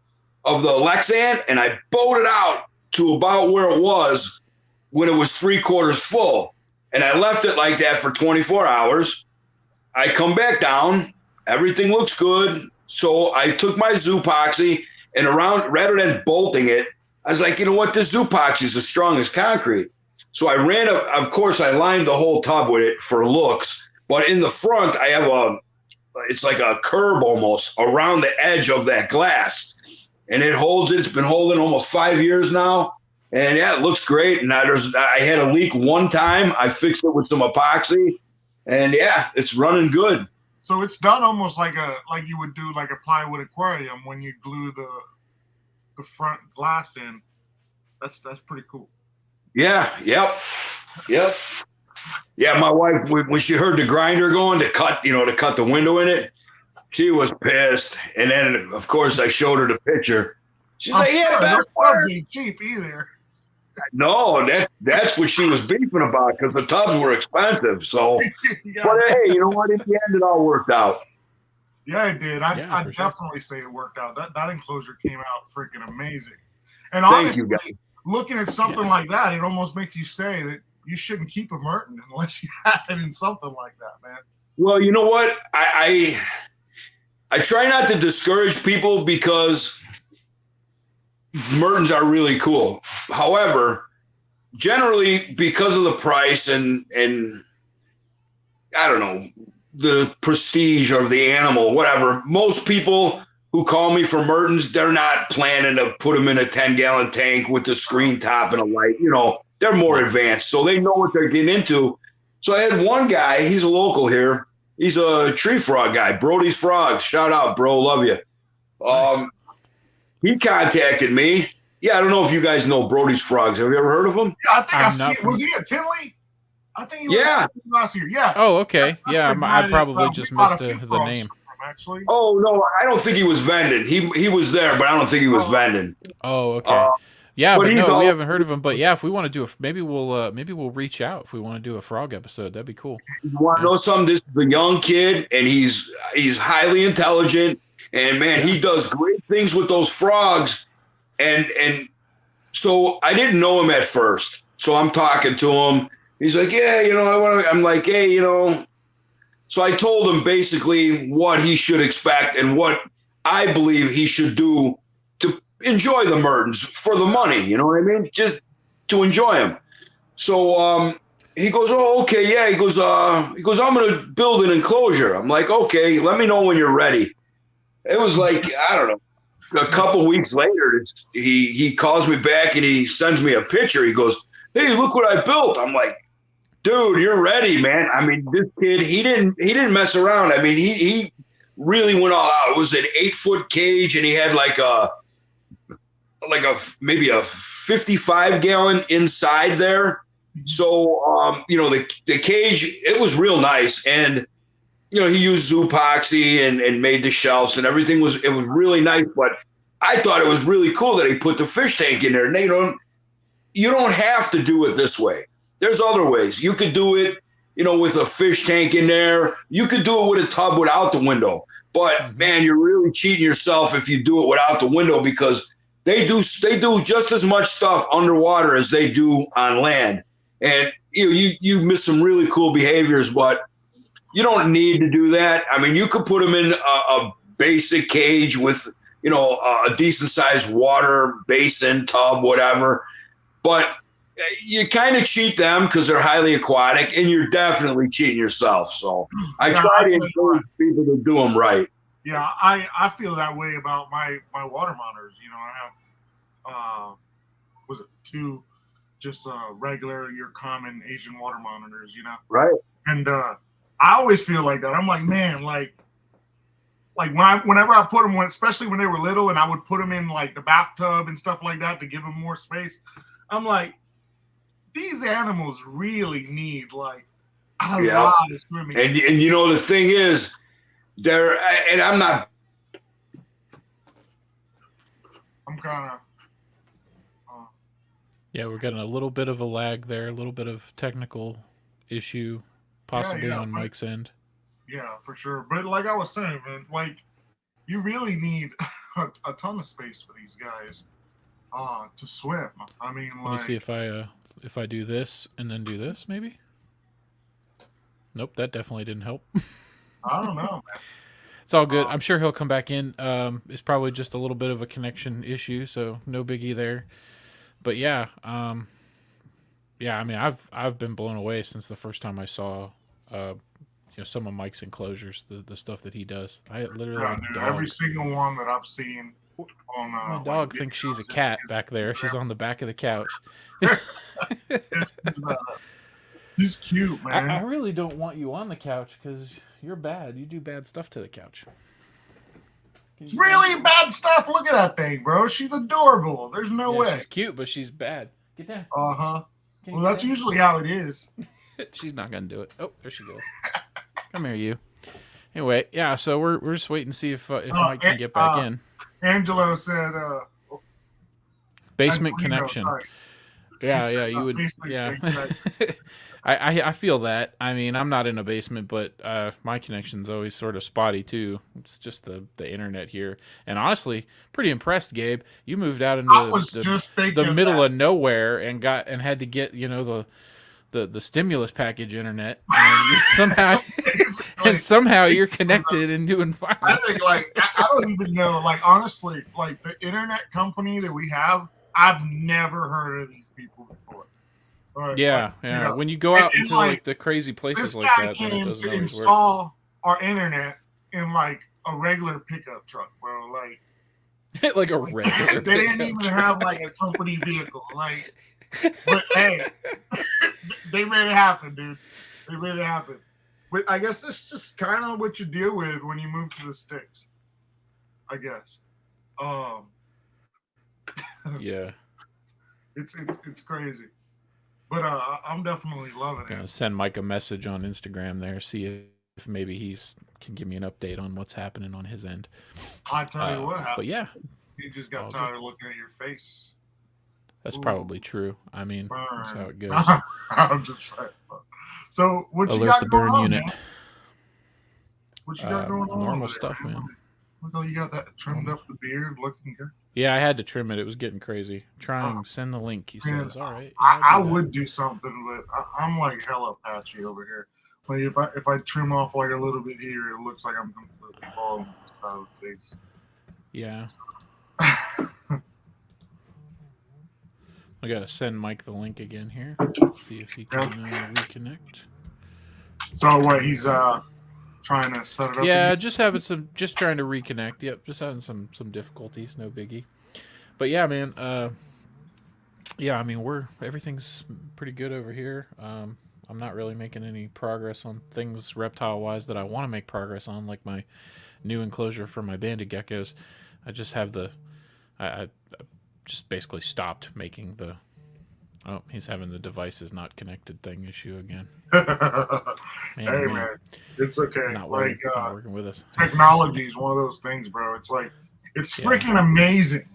Lexan, and I bowed it out to about where it was when it was 3/4 full, and I left it like that for 24 hours. I come back down. Everything looks good. So I took my Zoopoxy and rather than bolting it, I was like, you know what? This Zoopoxy is as strong as concrete. So I of course, I lined the whole tub with it for looks. But in the front, I have it's like a curb almost around the edge of that glass. And it holds it. It's been holding almost 5 years now. And yeah, it looks great. And I had a leak one time. I fixed it with some epoxy. And yeah, it's running good. So it's done almost like you would do like a plywood aquarium when you glue the front glass in. That's pretty cool. Yeah. Yep. Yeah, my wife, when she heard the grinder going to cut the window in it, she was pissed. And then of course I showed her the picture. She's like, "Yeah, those tubs ain't cheap either." No, that's what she was beefing about because the tubs were expensive. So, yeah. But hey, you know what? In the end, it all worked out. Yeah, it did. I definitely say it worked out. That enclosure came out freaking amazing. And Thank honestly, you, guys. looking at something like that, it almost makes you say that you shouldn't keep a Merton unless you have it in something like that, man. Well, you know what? I try not to discourage people because Mertens are really cool. However, generally because of the price and I don't know, the prestige of the animal, whatever, most people who call me for Mertens, they're not planning to put them in a 10-gallon tank with the screen top and a light. You know, they're more advanced, so they know what they're getting into. So I had one guy, he's a local here. He's a tree frog guy, Brody's Frogs. Shout out, bro. Love you. Nice. He contacted me. Yeah, I don't know if you guys know Brody's Frogs. Have you ever heard of him? Yeah, I think I'm I see not it. Was he at Tinley? I think he was Yeah. at Tinley last year. Yeah. Oh, okay. That's Yeah, the I guy probably that, just we bought missed a few the frogs name. from, actually. Oh no, I don't think he was vending. He was there, but I don't think he was vending. Oh, okay. Yeah, but but he's no, we all- haven't heard of him. But yeah, if we want to do maybe we'll reach out if we want to do a frog episode. That'd be cool. You want to know something? This is a young kid, and he's highly intelligent, and man, he does great things with those frogs. And so I didn't know him at first. So I'm talking to him. He's like, yeah, you know, I'm like, hey, you know. So I told him basically what he should expect and what I believe he should do to enjoy the Mertens for the money. You know what I mean? Just to enjoy them. So he goes, oh, okay, yeah. He goes, I'm going to build an enclosure. I'm like, okay, let me know when you're ready. It was like, I don't know. A couple weeks later, he calls me back and he sends me a picture. He goes, hey, look what I built. I'm like, dude, you're ready, man. I mean, this kid, he didn't mess around. I mean, he really went all out. It was an 8-foot cage, and he had maybe a 55-gallon inside there. So, you know, the cage, it was real nice, and you know, he used zoopoxy and made the shelves and everything it was really nice. But I thought it was really cool that he put the fish tank in there. And you don't have to do it this way. There's other ways. You could do it, you know, with a fish tank in there. You could do it with a tub without the window. But man, you're really cheating yourself if you do it without the window, because they do just as much stuff underwater as they do on land. And you miss some really cool behaviors, but you don't need to do that. I mean, you could put them in a basic cage with, you know, a decent sized water basin, tub, whatever. But you kind of cheat them because they're highly aquatic, and you're definitely cheating yourself. So I try to encourage people to do them right. Yeah, I feel that way about my water monitors. You know, I have, was it 2 just regular, your common Asian water monitors, you know? Right. And I always feel like that. I'm like, man, like whenever I put them, especially when they were little, and I would put them in like the bathtub and stuff like that to give them more space. I'm like, these animals really need like a lot of swimming. And you know, the thing is, I'm kind of. Yeah, we're getting a little bit of a lag there, a little bit of technical issue, possibly on Mike's end. Yeah, for sure. But like I was saying, man, like you really need a ton of space for these guys to swim. I mean, Let me see if I do this and then do this, maybe. Nope, that definitely didn't help. I don't know, man. It's all good. I'm sure he'll come back in. It's probably just a little bit of a connection issue, so no biggie there. But yeah, I mean, I've been blown away since the first time I saw, some of Mike's enclosures, the stuff that he does. I literally have a dog. Every single one that I've seen on my dog thinks she's a cat back there. She's on the back of the couch. He's cute, man. I really don't want you on the couch because you're bad. You do bad stuff to the couch. Really bad stuff. Look at that thing, bro. She's adorable. There's no way. She's cute, but she's bad. Get down. Uh-huh. Well, that's usually how it is. She's not gonna do it. Oh, there she goes. Come here, you. Anyway, yeah. So we're just waiting to see if Mike can get back in. Angelo said, basement connection. Sorry. Yeah, you would. Yeah. I feel that. I mean, I'm not in a basement, but my connection's always sort of spotty too. It's just the internet here. And honestly, pretty impressed, Gabe. You moved out I into was just the thinking middle that. of nowhere and had to get the stimulus package internet, and you somehow and somehow you're connected and doing fine. I think I don't even know. Like honestly, like the internet company that we have, I've never heard of these people before. Right, Yeah, you yeah. know, When you go out and into like the crazy places this like guy that, then it came doesn't to always work. install our internet in like a regular pickup truck, bro. Like Like a regular. they didn't even have like a company vehicle. Like, but hey, they made it happen, dude. They made it happen. But I guess this is just kind of what you deal with when you move to the sticks. I guess. Yeah. It's crazy. But I'm definitely loving Gonna it. send Mike a message on Instagram there, see if maybe can give me an update on what's happening on his end. I tell you what happened. But yeah, He just got tired of looking at your face. that's Ooh. probably true. I mean, Burn. that's how it goes. I'm just saying. So what you Alert got the going burn on, unit. man? What you got going on? Normal over stuff, there, man. Look how you got that trimmed up the beard, looking good. Yeah, I had to trim it. It was getting crazy. Send the link. He says, "All right." Yeah, I do that. would do something, but I'm like hella patchy over here. Like if I trim off like a little bit here, it looks like I'm completely bald out of the face. Yeah. I gotta send Mike the link again here. See if he can reconnect. So what? He's trying to set it up. Yeah, just trying to reconnect. Yep, just having some difficulties. No biggie. But yeah, man. Yeah, I mean everything's pretty good over here. I'm not really making any progress on things reptile wise that I want to make progress on, like my new enclosure for my banded geckos. I just have I just basically stopped making the. Oh, he's having the devices not connected thing issue again. Man, it's okay. Not working with us. Technology is one of those things, bro. It's like it's freaking amazing,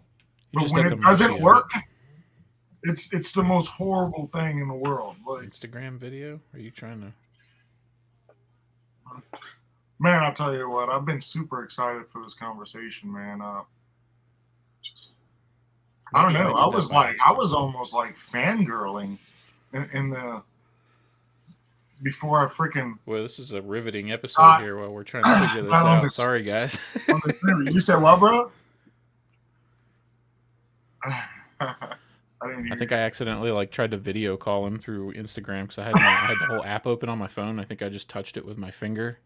but when it doesn't work, it's the most horrible thing in the world. Like Instagram video? Are you trying to? Man, I'll tell you what. I've been super excited for this conversation, man. I don't know. I was almost like fangirling in the before I freaking. Well, this is a riveting episode here while we're trying to figure this out. Sorry, guys. You said what, bro? I think I accidentally tried to video call him through Instagram because I had the whole app open on my phone. I think I just touched it with my finger.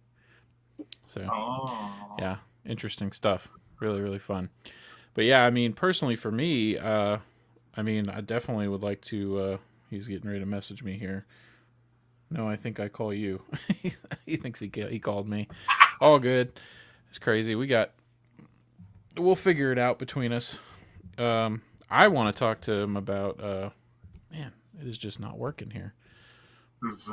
So, yeah, interesting stuff. Really, really fun. But yeah, I mean, personally for me, I definitely would like to. He's getting ready to message me here. No, I think I call you. He thinks he called me. All good. It's crazy. We'll figure it out between us. I want to talk to him about. Man, it is just not working here. He's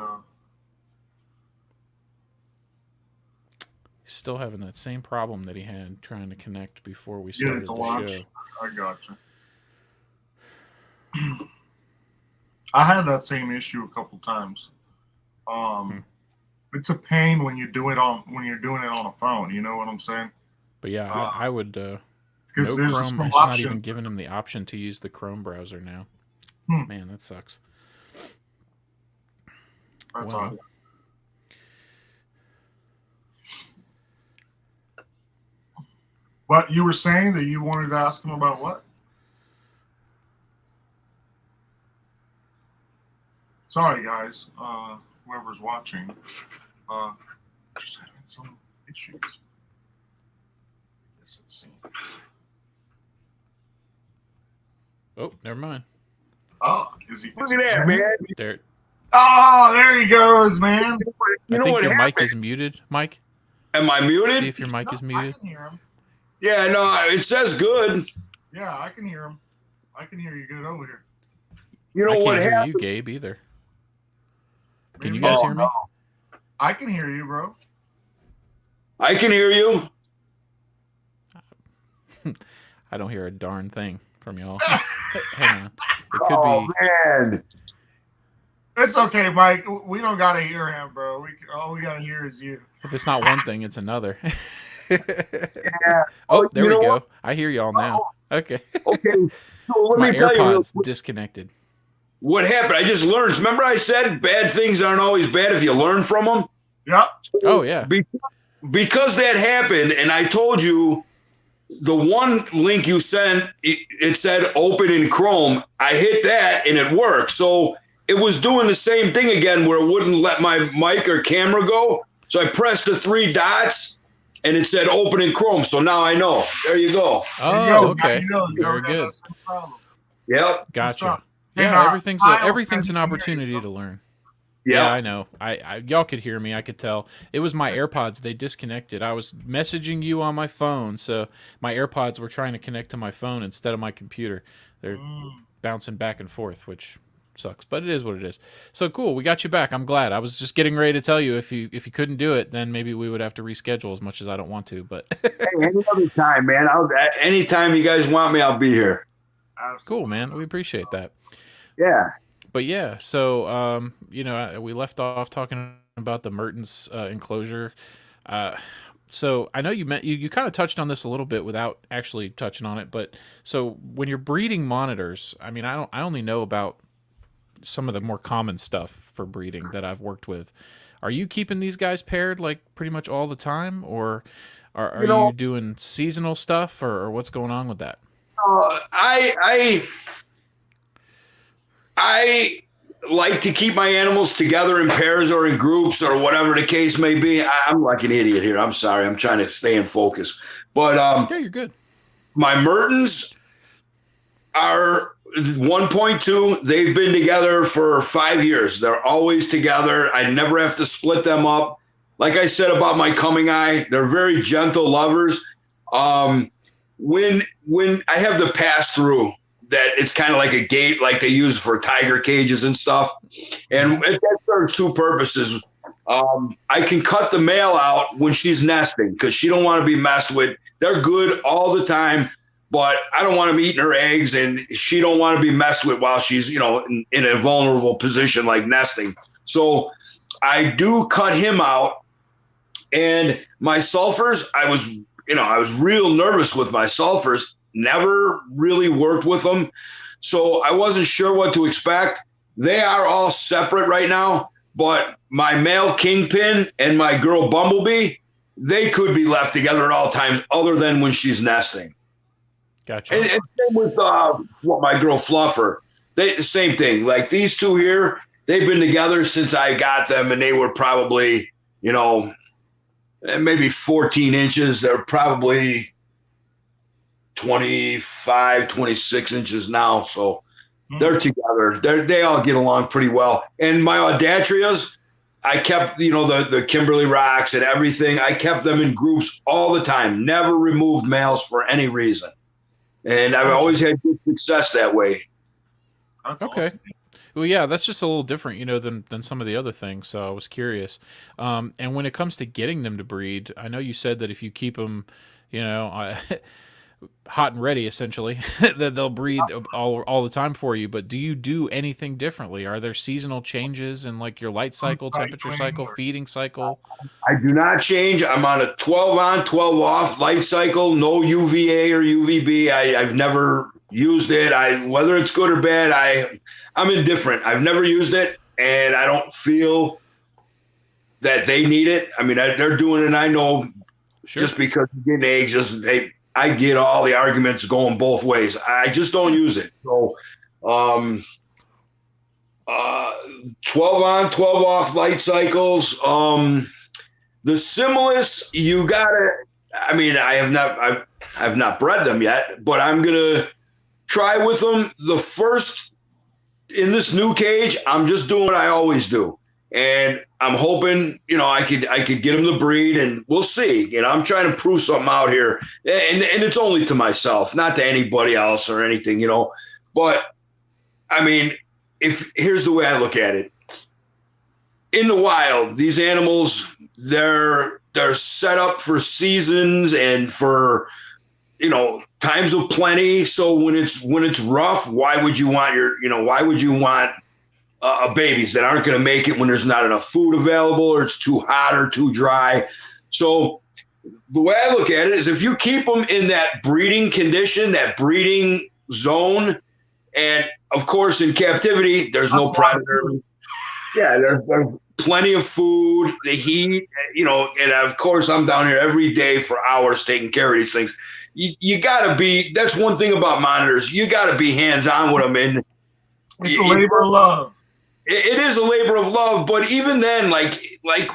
still having that same problem that he had trying to connect before we started the show. I gotcha. I had that same issue a couple times. It's a pain when you're doing it on a phone. You know what I'm saying? But yeah, I would. Because no Chrome. It's not even giving him the option to use the Chrome browser now. Man, that sucks. That's all. But you were saying that you wanted to ask him about what? Sorry, guys. Whoever's watching. Just having some issues. Yes, it seems. Oh, never mind. Oh, is he? Look at that, man. There. Oh, there he goes, man. You know think what your happened? mic is muted, Mike. Am I muted? See if your mic is muted. I can hear him. Yeah, no, it says good. Yeah, I can hear him. I can hear you good over here. You know I what can't hear happened? you, Gabe, either. Can you guys hear me? I can hear you, bro. I can hear you. I don't hear a darn thing from y'all. Hang on. It could be. Man. It's okay, Mike. We don't gotta hear him, bro. All we gotta hear is you. If it's not one thing, it's another. Yeah. Oh, there You we know go. what? I hear y'all now. Okay. Okay. So let My me tell you real AirPods quick disconnected. what happened. I just learned. Remember I said bad things aren't always bad if you learn from them? Yep. Oh, yeah. Because that happened, and I told you the one link you sent, it said open in Chrome. I hit that and it worked. So it was doing the same thing again where it wouldn't let my mic or camera go. So I pressed the 3 dots and it said open in Chrome. So now I know. There you go. Oh, okay. Very good. That's no problem. Yep. Gotcha. And, Yeah, everything's Kyle an said- opportunity to learn. Yep. Yeah, I know. I y'all could hear me. I could tell. It was my AirPods. They disconnected. I was messaging you on my phone, so my AirPods were trying to connect to my phone instead of my computer. They're bouncing back and forth, which sucks, but it is what it is. So cool. We got you back. I'm glad. I was just getting ready to tell you if you couldn't do it, then maybe we would have to reschedule. As much as I don't want to, but Hey, any other time, man. Anytime you guys want me, I'll be here. Absolutely. cool, man. We appreciate that. Yeah. But yeah, so we left off talking about the Mertens enclosure. So I know you kind of touched on this a little bit without actually touching on it. But so when you're breeding monitors, I mean, I only know about some of the more common stuff for breeding that I've worked with. Are you keeping these guys paired like pretty much all the time, or are you doing seasonal stuff, or what's going on with that? I like to keep my animals together in pairs or in groups or whatever the case may be. I'm like an idiot here. I'm sorry. I'm trying to stay in focus. But Yeah, you're good. my Mertens are 1.2. They've been together for 5 years. They're always together. I never have to split them up. Like I said about my coming eye, they're very gentle lovers. When I have the pass through, that it's kind of like a gate like they use for tiger cages and stuff. And that serves 2 purposes. I can cut the male out when she's nesting because she don't want to be messed with. They're good all the time, but I don't want them eating her eggs, and she don't want to be messed with while she's, in a vulnerable position like nesting. So I do cut him out. And my sulfurs, I was real nervous with my sulfurs. Never really worked with them. So I wasn't sure what to expect. They are all separate right now, but my male kingpin and my girl bumblebee, they could be left together at all times other than when she's nesting. Gotcha. And same with my girl Fluffer. The same thing. Like these 2 here, they've been together since I got them, and they were probably, maybe 14 inches. They're probably 25, 26 inches now. So they're together. They all get along pretty well. And my Audatrias, I kept, the Kimberly Rocks and everything. I kept them in groups all the time. Never removed males for any reason. And I've always had good success that way. That's Okay. awesome. Well, yeah, that's just a little different, than some of the other things. So I was curious. And when it comes to getting them to breed, I know you said that if you keep them, hot and ready, essentially, that they'll breed all the time for you. But do you do anything differently? Are there seasonal changes in like your light cycle, temperature cycle, feeding cycle? I do not change. I'm on a 12 on, 12 off light cycle. No UVA or UVB. I've never used it. Whether it's good or bad, I'm indifferent. I've never used it, and I don't feel that they need it. I mean, they're doing it. And I know just because you're getting eggs, I get all the arguments going both ways. I just don't use it. So, 12 on, 12 off light cycles. The Similis, you gotta. I mean, I've not bred them yet, but I'm gonna try with them. The first in this new cage, I'm just doing what I always do. And I'm hoping, I could get them to breed, and we'll see. I'm trying to prove something out here, and it's only to myself, not to anybody else or anything, But I mean, here's the way I look at it. In the wild, these animals, they're set up for seasons and for, times of plenty. So when it's rough, why would you want babies that aren't going to make it when there's not enough food available or it's too hot or too dry. So the way I look at it is if you keep them in that breeding condition, that breeding zone, and of course in captivity, there's no predator. Yeah, there's plenty of food, the heat, and of course I'm down here every day for hours taking care of these things. You got to be, that's one thing about monitors. You got to be hands-on with them. And it's a labor of love. It is a labor of love. But even then, like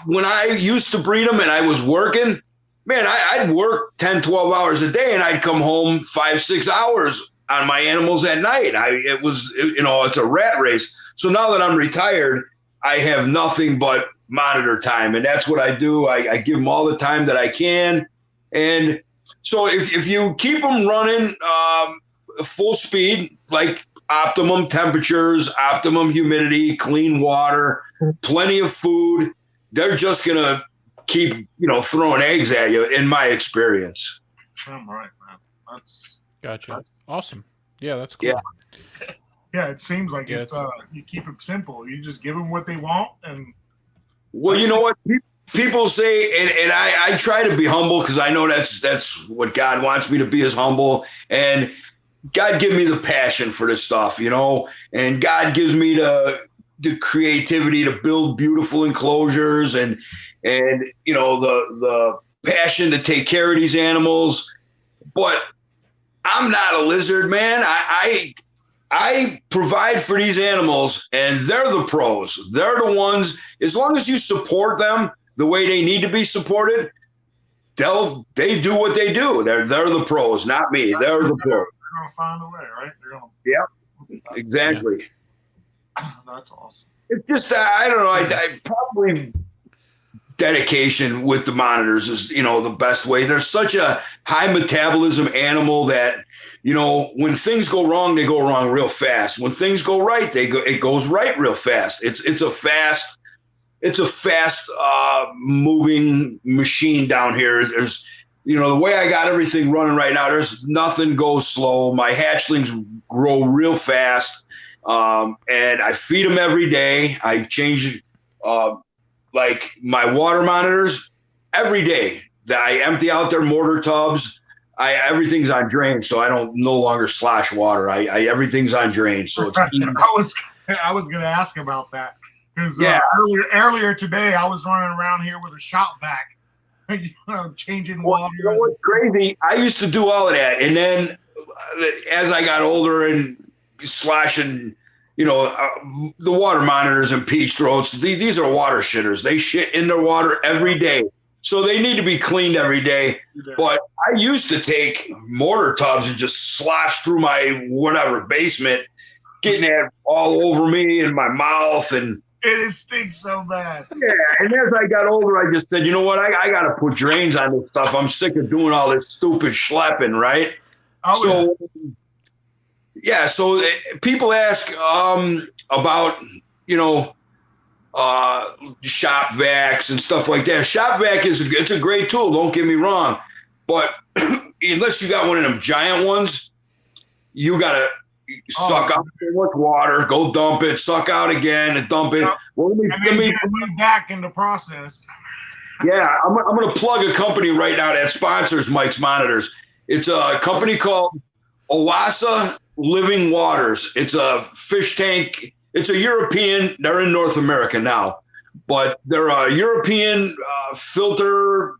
when I used to breed them and I was working, man, I'd work 10, 12 hours a day and I'd come home 5-6 hours on my animals at night. It's a rat race. So now that I'm retired, I have nothing but monitor time. And that's what I do. I give them all the time that I can. And so if you keep them running full speed, like optimum temperatures, optimum humidity, clean water, plenty of food, they're just going to keep, throwing eggs at you, in my experience. I'm right, man. Gotcha. That's awesome. Yeah, that's cool. Yeah, it seems like you keep it simple. You just give them what they want. And well, you know what? People say, and I try to be humble because I know that's what God wants me to be, is humble. And God give me the passion for this stuff, and God gives me the creativity to build beautiful enclosures and the passion to take care of these animals. But I'm not a lizard, man. I provide for these animals, and they're the pros. They're the ones, as long as you support them the way they need to be supported, they do what they do. They're the pros, not me. They're the pros. They're going to find a way, right? Yeah, exactly. Yeah. That's awesome. It's just, I don't know. I probably dedication with the monitors is, the best way. They're such a high metabolism animal that, when things go wrong, they go wrong real fast. When things go right, it goes right real fast. It's a fast moving machine down here. There's, the way I got everything running right now, there's nothing goes slow. My hatchlings grow real fast. And I feed them every day. I change, like my water monitors every day. I empty out their mortar tubs. Everything's on drain, so I don't no longer slosh water. Everything's on drain, so it's easy. I was going to ask about that because earlier today I was running around here with a shop vac, changing water. You know what's crazy? I used to do all of that, and then as I got older and sloshing, the water monitors and peach throats, these are water shitters. They shit in their water every day. So they need to be cleaned every day. But I used to take mortar tubs and just slosh through my basement, getting that all over me and my mouth. And it stinks so bad. Yeah. And as I got older, I just said, you know what? I got to put drains on this stuff. I'm sick of doing all this stupid schlepping, right? So people ask about, shop vacs and stuff like that. Shop vac it's a great tool, don't get me wrong, but unless you got one of them giant ones, you gotta suck out so much water, go dump it, suck out again and dump it. Well, let me back in the process. Yeah, I'm gonna plug a company right now that sponsors Mike's monitors. It's a company called Owasa Living Waters. It's a fish tank. It's a European. They're in North America now, but they're a European filter,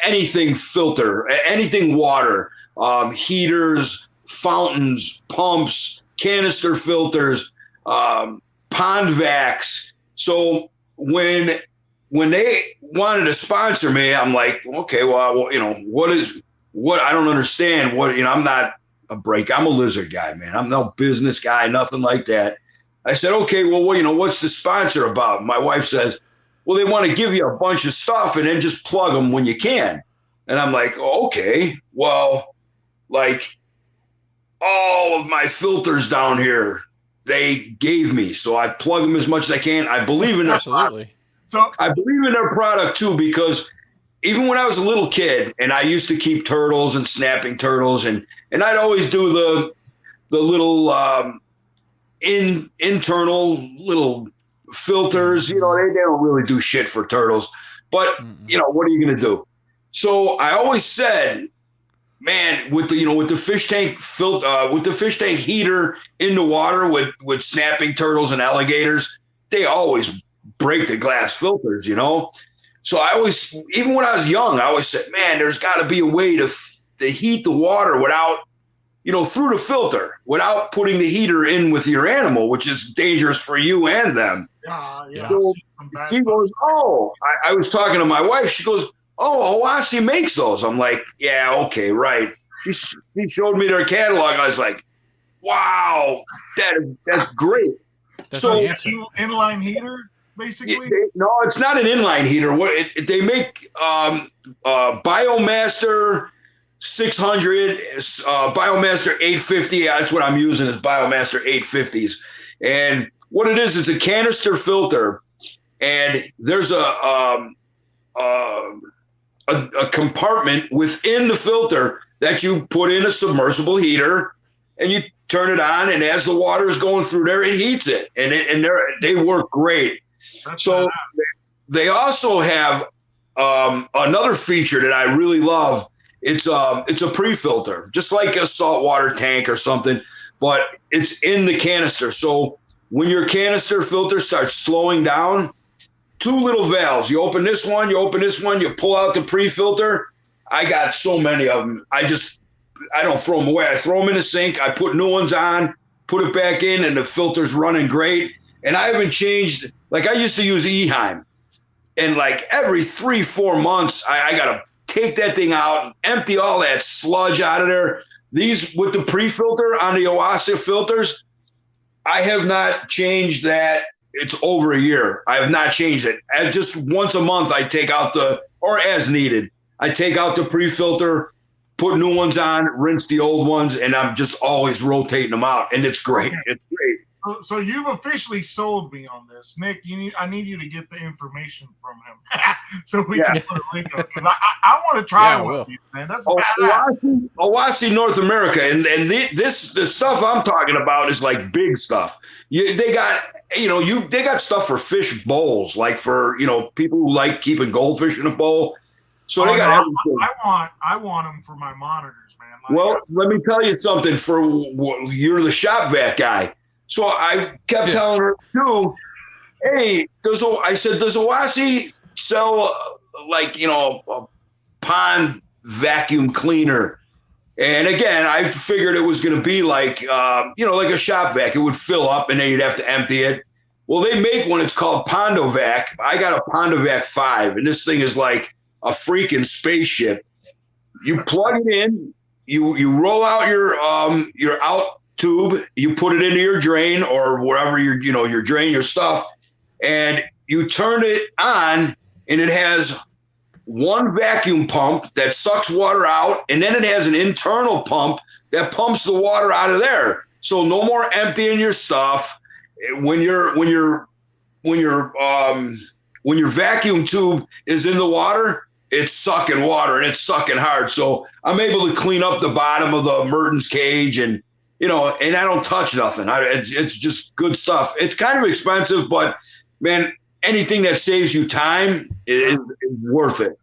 anything water, heaters, fountains, pumps, canister filters, pond vacs. So when they wanted to sponsor me, I'm like, okay, well, what I don't understand. I'm not a break. I'm a lizard guy, man. I'm no business guy, nothing like that. I said, okay, well, what's the sponsor about? My wife says, well, they want to give you a bunch of stuff and then just plug them when you can. And I'm like, okay, well, like all of my filters down here, they gave me. So I plug them as much as I can. I believe in their product. So I believe in their product too, because even when I was a little kid and I used to keep turtles and snapping turtles and I'd always do the little, internal little filters. You know, they don't really do shit for turtles. But you know, what are you gonna do? So I always said, man, with the fish tank with the fish tank heater in the water with snapping turtles and alligators, they always break the glass filters, you know. So I always, even when I was young, I always said, man, there's got to be a way to heat the water without, you know, through the filter, without putting the heater in with your animal, which is dangerous for you and them. Yeah. So she goes, oh, I was talking to my wife. She goes, oh, Oasi makes those. I'm like, yeah, okay, right. She showed me their catalog. I was like, wow, that's great. That's so the answer. Inline heater, basically. No, it's not an inline heater. They make Biomaster 600, Biomaster 850. That's what I'm using is Biomaster 850s. And what it is, it's a canister filter, and there's a compartment within the filter that you put in a submersible heater, and you turn it on, and as the water is going through there, it heats it, and they work great. So they also have another feature that I really love. It's a pre-filter, just like a saltwater tank or something, but it's in the canister. So when your canister filter starts slowing down, 2 little valves. You open this one, you pull out the pre-filter. I got so many of them. I don't throw them away. I throw them in the sink. I put new ones on, put it back in, and the filter's running great. And I haven't changed. Like I used to use Eheim, and like every 3-4 months, I got to take that thing out, empty all that sludge out of there. These with the pre-filter on the Oasi filters, I have not changed that. It's over a year. I have not changed it. Just once a month, I take out or as needed, I take out the pre-filter, put new ones on, rinse the old ones, and I'm just always rotating them out. And it's great. It's great. So you've officially sold me on this, Nick. I need you to get the information from him so we can put a link up, because I want to try one with you, man. That's badass. Oasi North America, and the stuff I'm talking about is like big stuff. They got stuff for fish bowls, like for people who like keeping goldfish in a bowl. So they got everything. I want them for my monitors, man. Well, let me tell you something. You're the shop vac guy. So I kept telling her too, hey, does Oasi sell a pond vacuum cleaner? And again, I figured it was going to be like a shop vac. It would fill up and then you'd have to empty it. Well, they make one. It's called Pondovac. I got a Pondovac 5, and this thing is like a freaking spaceship. You plug it in, you roll out your out tube, you put it into your drain or wherever your drain your stuff, and you turn it on, and it has one vacuum pump that sucks water out, and then it has an internal pump that pumps the water out of there. So no more emptying your stuff. When your vacuum tube is in the water, it's sucking water, and it's sucking hard. So I'm able to clean up the bottom of the Mertens cage, and and I don't touch nothing. It's just good stuff. It's kind of expensive, but man, anything that saves you time is worth it.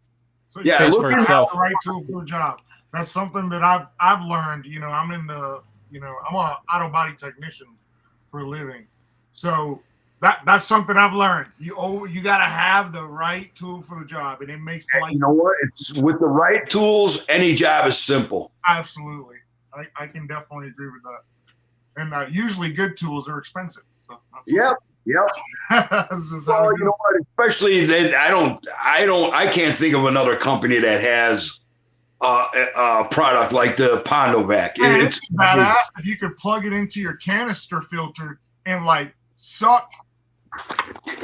So look for itself. The right tool for the job. That's something that I've learned. I'm in the I'm an auto body technician for a living, so that's something I've learned. You got to have the right tool for the job, and it makes life. You know what? It's with the right tools, any job is simple. Absolutely. I can definitely agree with that. And usually good tools are expensive. So Yep. Well, you know what? Especially then, I can't think of another company that has a product like the Pondovac. Man, it's badass if you could plug it into your canister filter and suck.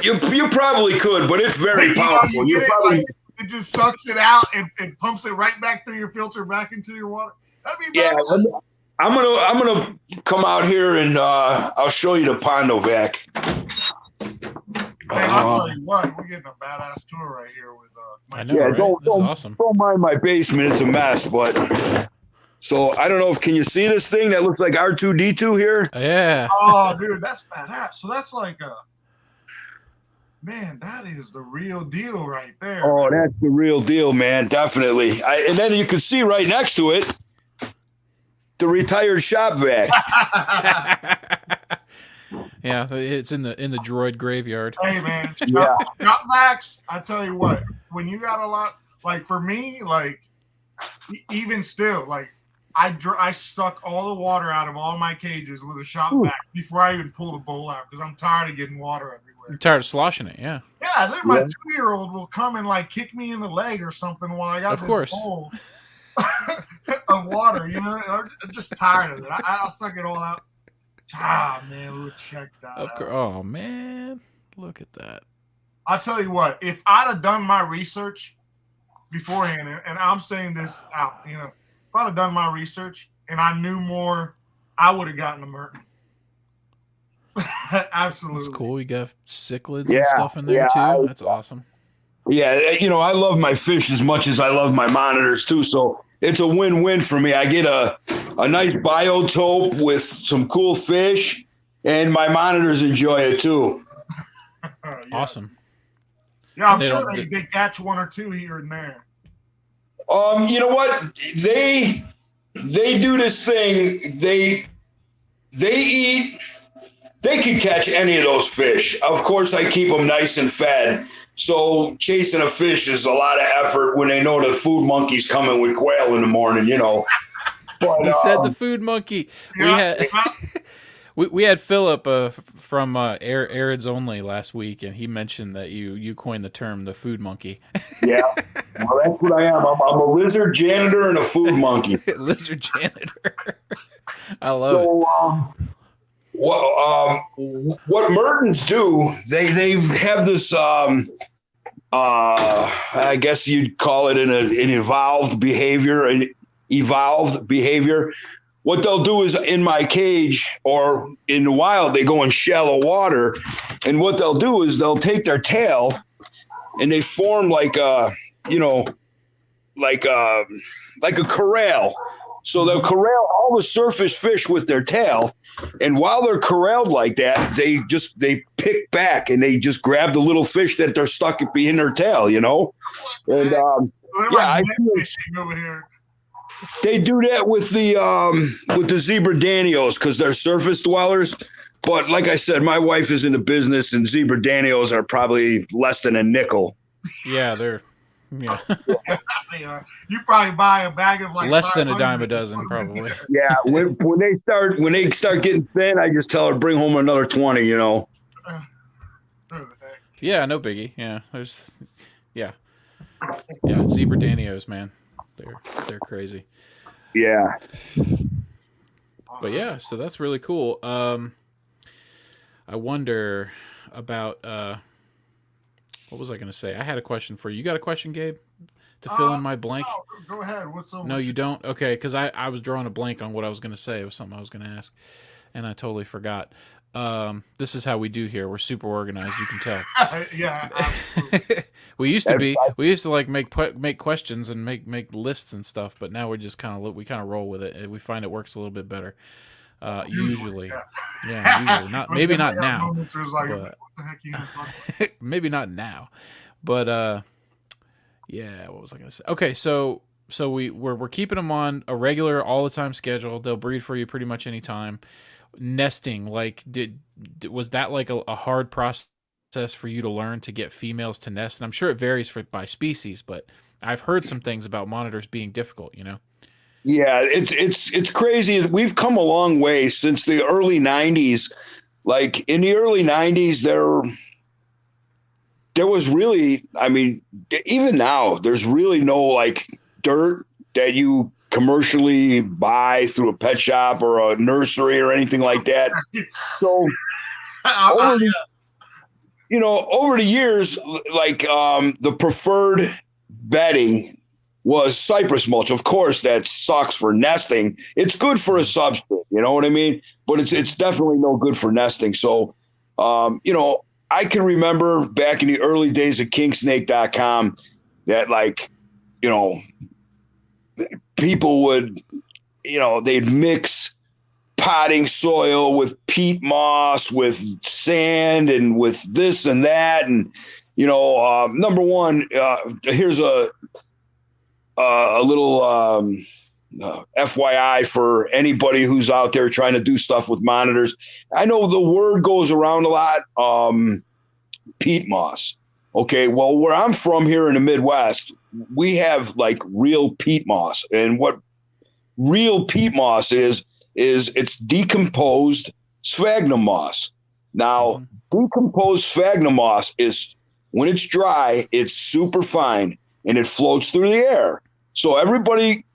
You probably could, but it's very powerful. It just sucks it out and pumps it right back through your filter back into your water. That'd be badass. Yeah, I'm gonna come out here and I'll show you the Pondovac. I'll tell you what, we're getting a badass tour right here with I know, right? This is awesome. Don't mind my basement; it's a mess. But So I don't know if can you see this thing that looks like R2D2 here? Yeah. Oh, dude, that's badass. So that's like man, that is the real deal right there. Oh, that's the real deal, man. Definitely. And then you can see right next to it the retired shop vac. Yeah, it's in the droid graveyard. Hey, man, Yeah. shop vacs. I tell you what, when you got a lot, like for me, like even still, like I suck all the water out of all my cages with a shop vac before I even pull the bowl out because I'm tired of getting water everywhere. You're tired of sloshing it, yeah. Yeah, then my 2-year-old will come and like kick me in the leg or something while I got Of this course. bowl of water. You know, I'm just tired of it. I'll suck it all out. Ah, man, we'll check that out. Oh man, look at that. I'll tell you what, if I'd have done my research beforehand, and I'm saying this out, you know, if I'd have done my research and I knew more, I would have gotten a Merton. Absolutely. That's cool. You got cichlids and stuff in there too. That's awesome. Yeah, you know, I love my fish as much as I love my monitors too. So it's a win-win for me. I get a nice biotope with some cool fish, and my monitors enjoy it too. Yeah. Awesome. Yeah, I'm sure they catch one or two here and there. You know what? They do this thing. They eat. They can catch any of those fish. Of course, I keep them nice and fed. So chasing a fish is a lot of effort when they know the food monkey's coming with quail in the morning, you know. But, He said the food monkey. We had Philip from Arids Only last week, and he mentioned that you coined the term the food monkey. Yeah, well, that's what I am. I'm a lizard janitor and a food monkey. Lizard janitor. I love it. What Mertens do, they have this, I guess you'd call it an evolved behavior, What they'll do is in my cage or in the wild, they go in shallow water. And what they'll do is they'll take their tail and they form like a corral. So they'll corral all the surface fish with their tail. And while they're corralled like that, they pick back and they just grab the little fish that they're stuck in their tail, you know? And I fishing over here. They do that with the zebra danios because they're surface dwellers. But like I said, my wife is in the business, and zebra danios are probably less than a nickel. Yeah, they're You probably buy a bag of like less than a dime a dozen, probably. Yeah, when they start getting thin, I just tell her bring home another 20. You know. Yeah, no biggie. Yeah, zebra danios, man. They're crazy. Yeah. But yeah, so that's really cool. I wonder about what was I going to say? I had a question for you. You got a question, Gabe, to fill in my blank? No, go ahead. No, you don't? Okay, because I was drawing a blank on what I was going to say. It was something I was going to ask, and I totally forgot. This is how we do here. We're super organized. You can tell. Yeah. we used to like make questions and make lists and stuff, but now we're just kind of roll with it. We find it works a little bit better. Usually. Usually. Maybe not now. Maybe not now. But yeah, what was I going to say? Okay, so we're keeping them on a regular all the time schedule. They'll breed for you pretty much any time. Nesting, like was that like a hard process for you to learn to get females to nest? And I'm sure it varies by species, but I've heard some things about monitors being difficult, you know. Yeah, it's crazy. We've come a long way since the early 90s. Like in the early 90s, there was really, I mean, even now, there's really no like dirt that you commercially buy through a pet shop or a nursery or anything like that. So over the years, like the preferred bedding was cypress mulch. Of course, that sucks for nesting. It's good for a substrate, you know what I mean? But it's definitely no good for nesting. So, I can remember back in the early days of kingsnake.com that, like, people would they'd mix potting soil with peat moss, with sand, and with this and that. And, number one, here's a little FYI for anybody who's out there trying to do stuff with monitors. I know the word goes around a lot, peat moss. Okay, well, where I'm from here in the Midwest, we have like real peat moss. And what real peat moss is it's decomposed sphagnum moss. Now, decomposed sphagnum moss is, when it's dry, it's super fine and it floats through the air. So everybody,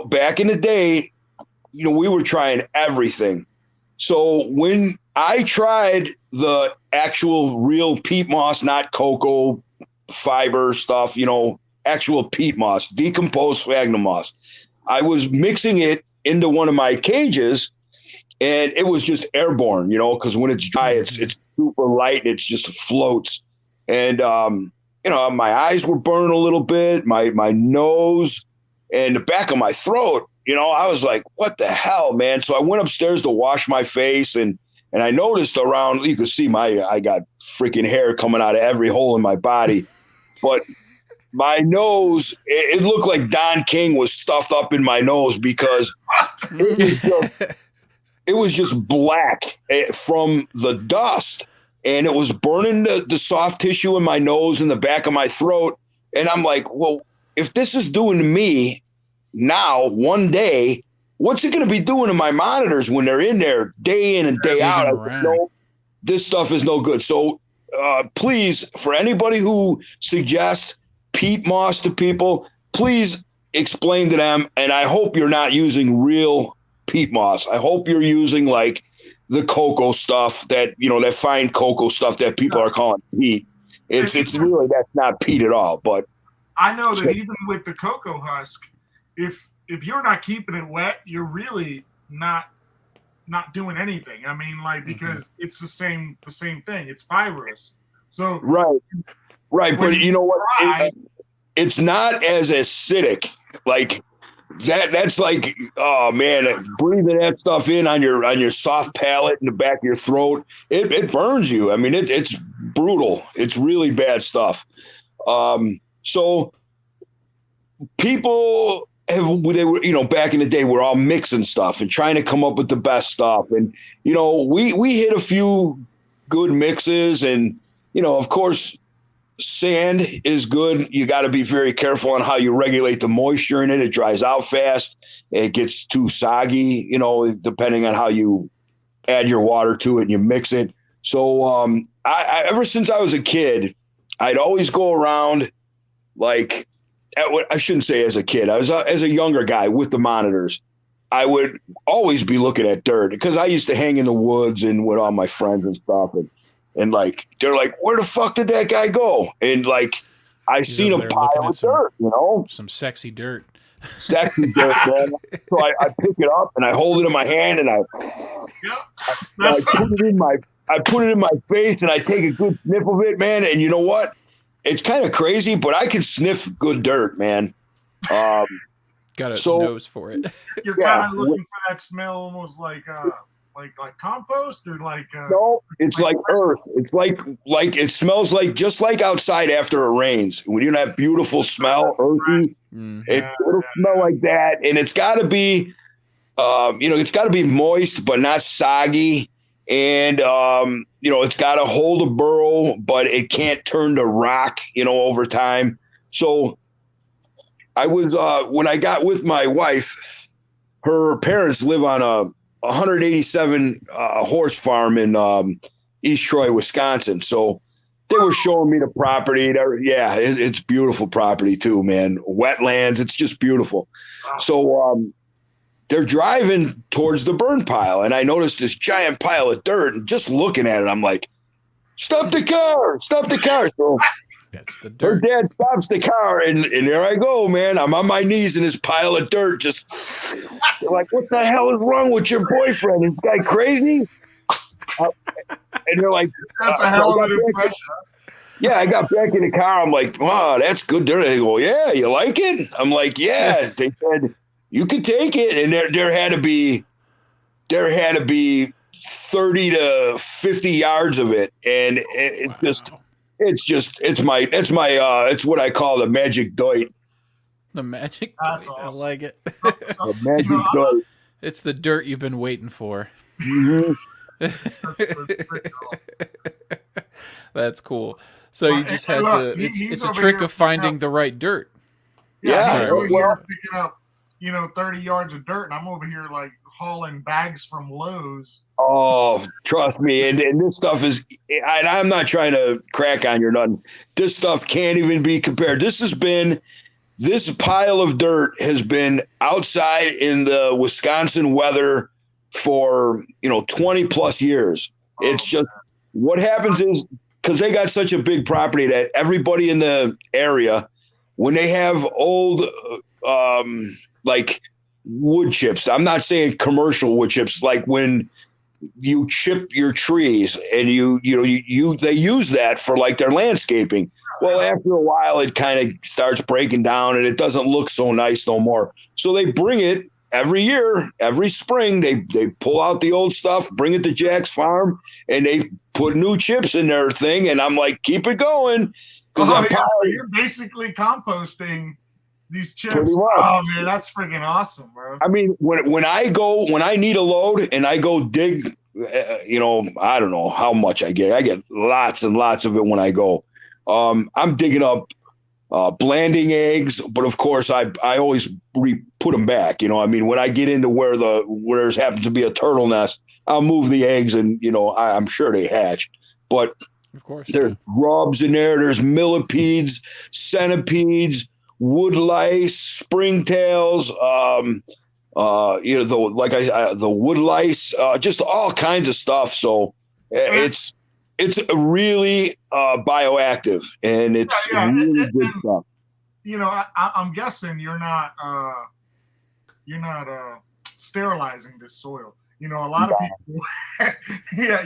back in the day, we were trying everything. So when I tried the actual real peat moss, not cocoa fiber stuff, actual peat moss, decomposed sphagnum moss, I was mixing it into one of my cages, and it was just airborne, because when it's dry, it's super light. It just floats. And, my eyes were burned a little bit, my nose and the back of my throat. I was like, what the hell, man? So I went upstairs to wash my face, and I noticed around, you could see I got freaking hair coming out of every hole in my body, but my nose, it looked like Don King was stuffed up in my nose, because it was just black from the dust, and it was burning the soft tissue in my nose and the back of my throat. And I'm like, well, if this is doing to me now, one day, what's it going to be doing to my monitors when they're in there day in and day out? This stuff is no good. So please, for anybody who suggests peat moss to people, please explain to them. And I hope you're not using real peat moss. I hope you're using like the cocoa stuff that, that fine cocoa stuff that people are calling peat. It's really, that's not peat at all. But I know that even with the cocoa husk, if you're not keeping it wet, you're really not doing anything. I mean, like, because it's the same thing. It's fibrous. So right. But you know what? It's not as acidic. Like that's like, oh man, breathing that stuff in on your soft palate in the back of your throat, it burns you. I mean, it's brutal. It's really bad stuff. So people they were, back in the day, we're all mixing stuff and trying to come up with the best stuff. And, we hit a few good mixes, and, of course, sand is good. You got to be very careful on how you regulate the moisture in it. It dries out fast. It gets too soggy, depending on how you add your water to it and you mix it. So I ever since I was a kid, I'd always go around like, I shouldn't say as a kid. I was as a younger guy with the monitors. I would always be looking at dirt, because I used to hang in the woods and with all my friends and stuff. And like, they're like, where the fuck did that guy go? And like, I seen a pile of dirt, some sexy dirt. Sexy dirt, man. So I pick it up and I hold it in my hand, and I put it in my face, and I take a good sniff of it, man. And you know what? It's kind of crazy, but I can sniff good dirt, man. Got a nose for it. You're kind of looking for that smell, almost like compost, or like no, it's like earth. It's like it smells like, just like outside after it rains. When you have beautiful smell, earthy, it'll smell like that. And it's got to be, it's got to be moist but not soggy. And it's got to hold a burrow, but it can't turn to rock, over time. So I was when I got with my wife, her parents live on a 187 horse farm in East Troy, Wisconsin. So they were showing me the property. It's beautiful property too, man. Wetlands. It's just beautiful. So they're driving towards the burn pile, and I noticed this giant pile of dirt, and just looking at it, I'm like, stop the car. So that's the dirt. Her dad stops the car, and there I go, man. I'm on my knees in this pile of dirt. Just like, what the hell is wrong with your boyfriend? Is this guy crazy? And they're like, that's a hell of an impression. Yeah, I got back in the car. I'm like, wow, that's good dirt. They go, yeah, you like it? I'm like, yeah. They said, You could take it, and there had to be 30 to 50 yards of it, and it's what I call the magic dirt. The magic. That's I awesome. like it. So, The magic dirt. It's the dirt you've been waiting for. Mhm. that's pretty awesome. That's cool. So you just had Look, to. he's It's a over trick here of finding picking the right dirt. Yeah, he's over well- here picking up, 30 yards of dirt, and I'm over here like hauling bags from Lowe's. Oh, trust me, and this stuff is. And I'm not trying to crack on you or nothing. This stuff can't even be compared. This pile of dirt has been outside in the Wisconsin weather for 20 plus years. It's just what happens is because they got such a big property that everybody in the area, when they have old like wood chips, I'm not saying commercial wood chips, like when you chip your trees and they use that for like their landscaping. Well, after a while, it kind of starts breaking down and it doesn't look so nice no more. So they bring it every year, every spring. They pull out the old stuff, bring it to Jack's farm, and they put new chips in their thing. And I'm like, keep it going. So you're basically composting these chips. Pretty much. Oh man, that's freaking awesome, bro. I mean, when I need a load and I go dig, I don't know how much I get. I get lots and lots of it when I go. I'm digging up blanding eggs, but of course I always put them back. When I get into where there's happens to be a turtle nest, I'll move the eggs and I'm sure they hatch. But Of course. there's grubs in there. There's millipedes, centipedes, wood lice, springtails. The wood lice, just all kinds of stuff. So it's really bioactive, and it's really good stuff. I'm guessing you're not sterilizing this soil. A lot of people,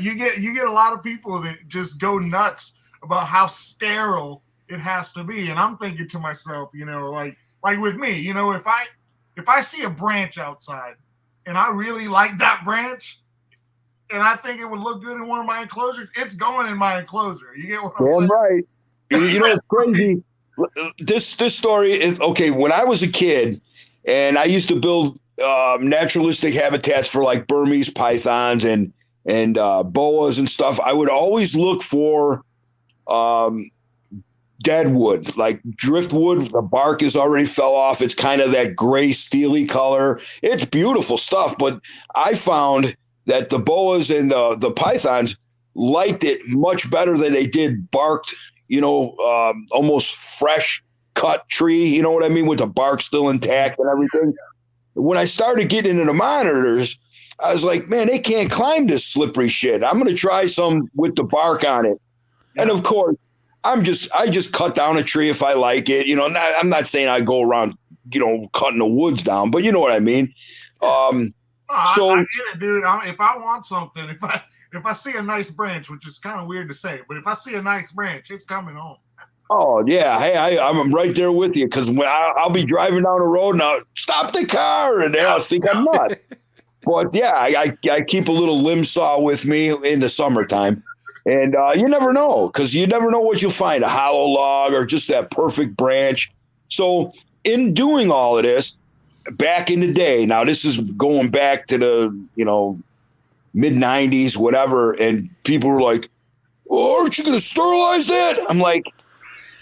you get a lot of people that just go nuts about how sterile it has to be, and I'm thinking to myself, like with me, if I see a branch outside and I really like that branch and I think it would look good in one of my enclosures, it's going in my enclosure. You get what I'm saying? Damn right. It's crazy. This story is okay. When I was a kid and I used to build naturalistic habitats for like Burmese pythons and boas and stuff, I would always look for dead wood, like driftwood. The bark is already fell off. It's kind of that gray steely color. It's beautiful stuff. But I found that the boas and the pythons liked it much better than they did barked, almost fresh cut tree. You know what I mean? With the bark still intact and everything. When I started getting into the monitors, I was like, man, they can't climb this slippery shit. I'm going to try some with the bark on it. Yeah. And of course, I just cut down a tree if I like it. I'm not saying I go around, cutting the woods down, but you know what I mean? I get it, dude. If I want something, if I see a nice branch, which is kind of weird to say, but if I see a nice branch, it's coming home. Oh yeah, hey, I'm right there with you because when I'll be driving down the road and I'll stop the car and they'll think I'm nuts. But yeah, I keep a little limb saw with me in the summertime, and you never know because you never know what you'll find, a hollow log or just that perfect branch. So in doing all of this, back in the day, now this is going back to the mid 90s, whatever, and people were like, "Oh, aren't you going to sterilize that?" I'm like,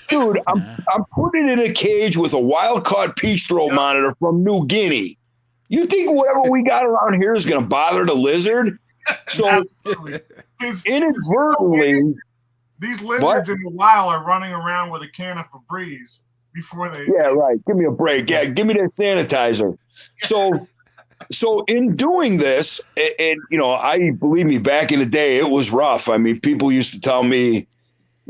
dude, I'm putting it in a cage with a wild-caught peach throat monitor from New Guinea. You think whatever we got around here is going to bother the lizard? So inadvertently, these lizards in the wild are running around with a can of Febreze before they. Yeah, right. Give me a break. Yeah, give me that sanitizer. So in doing this, and believe me, back in the day, it was rough. I mean, people used to tell me,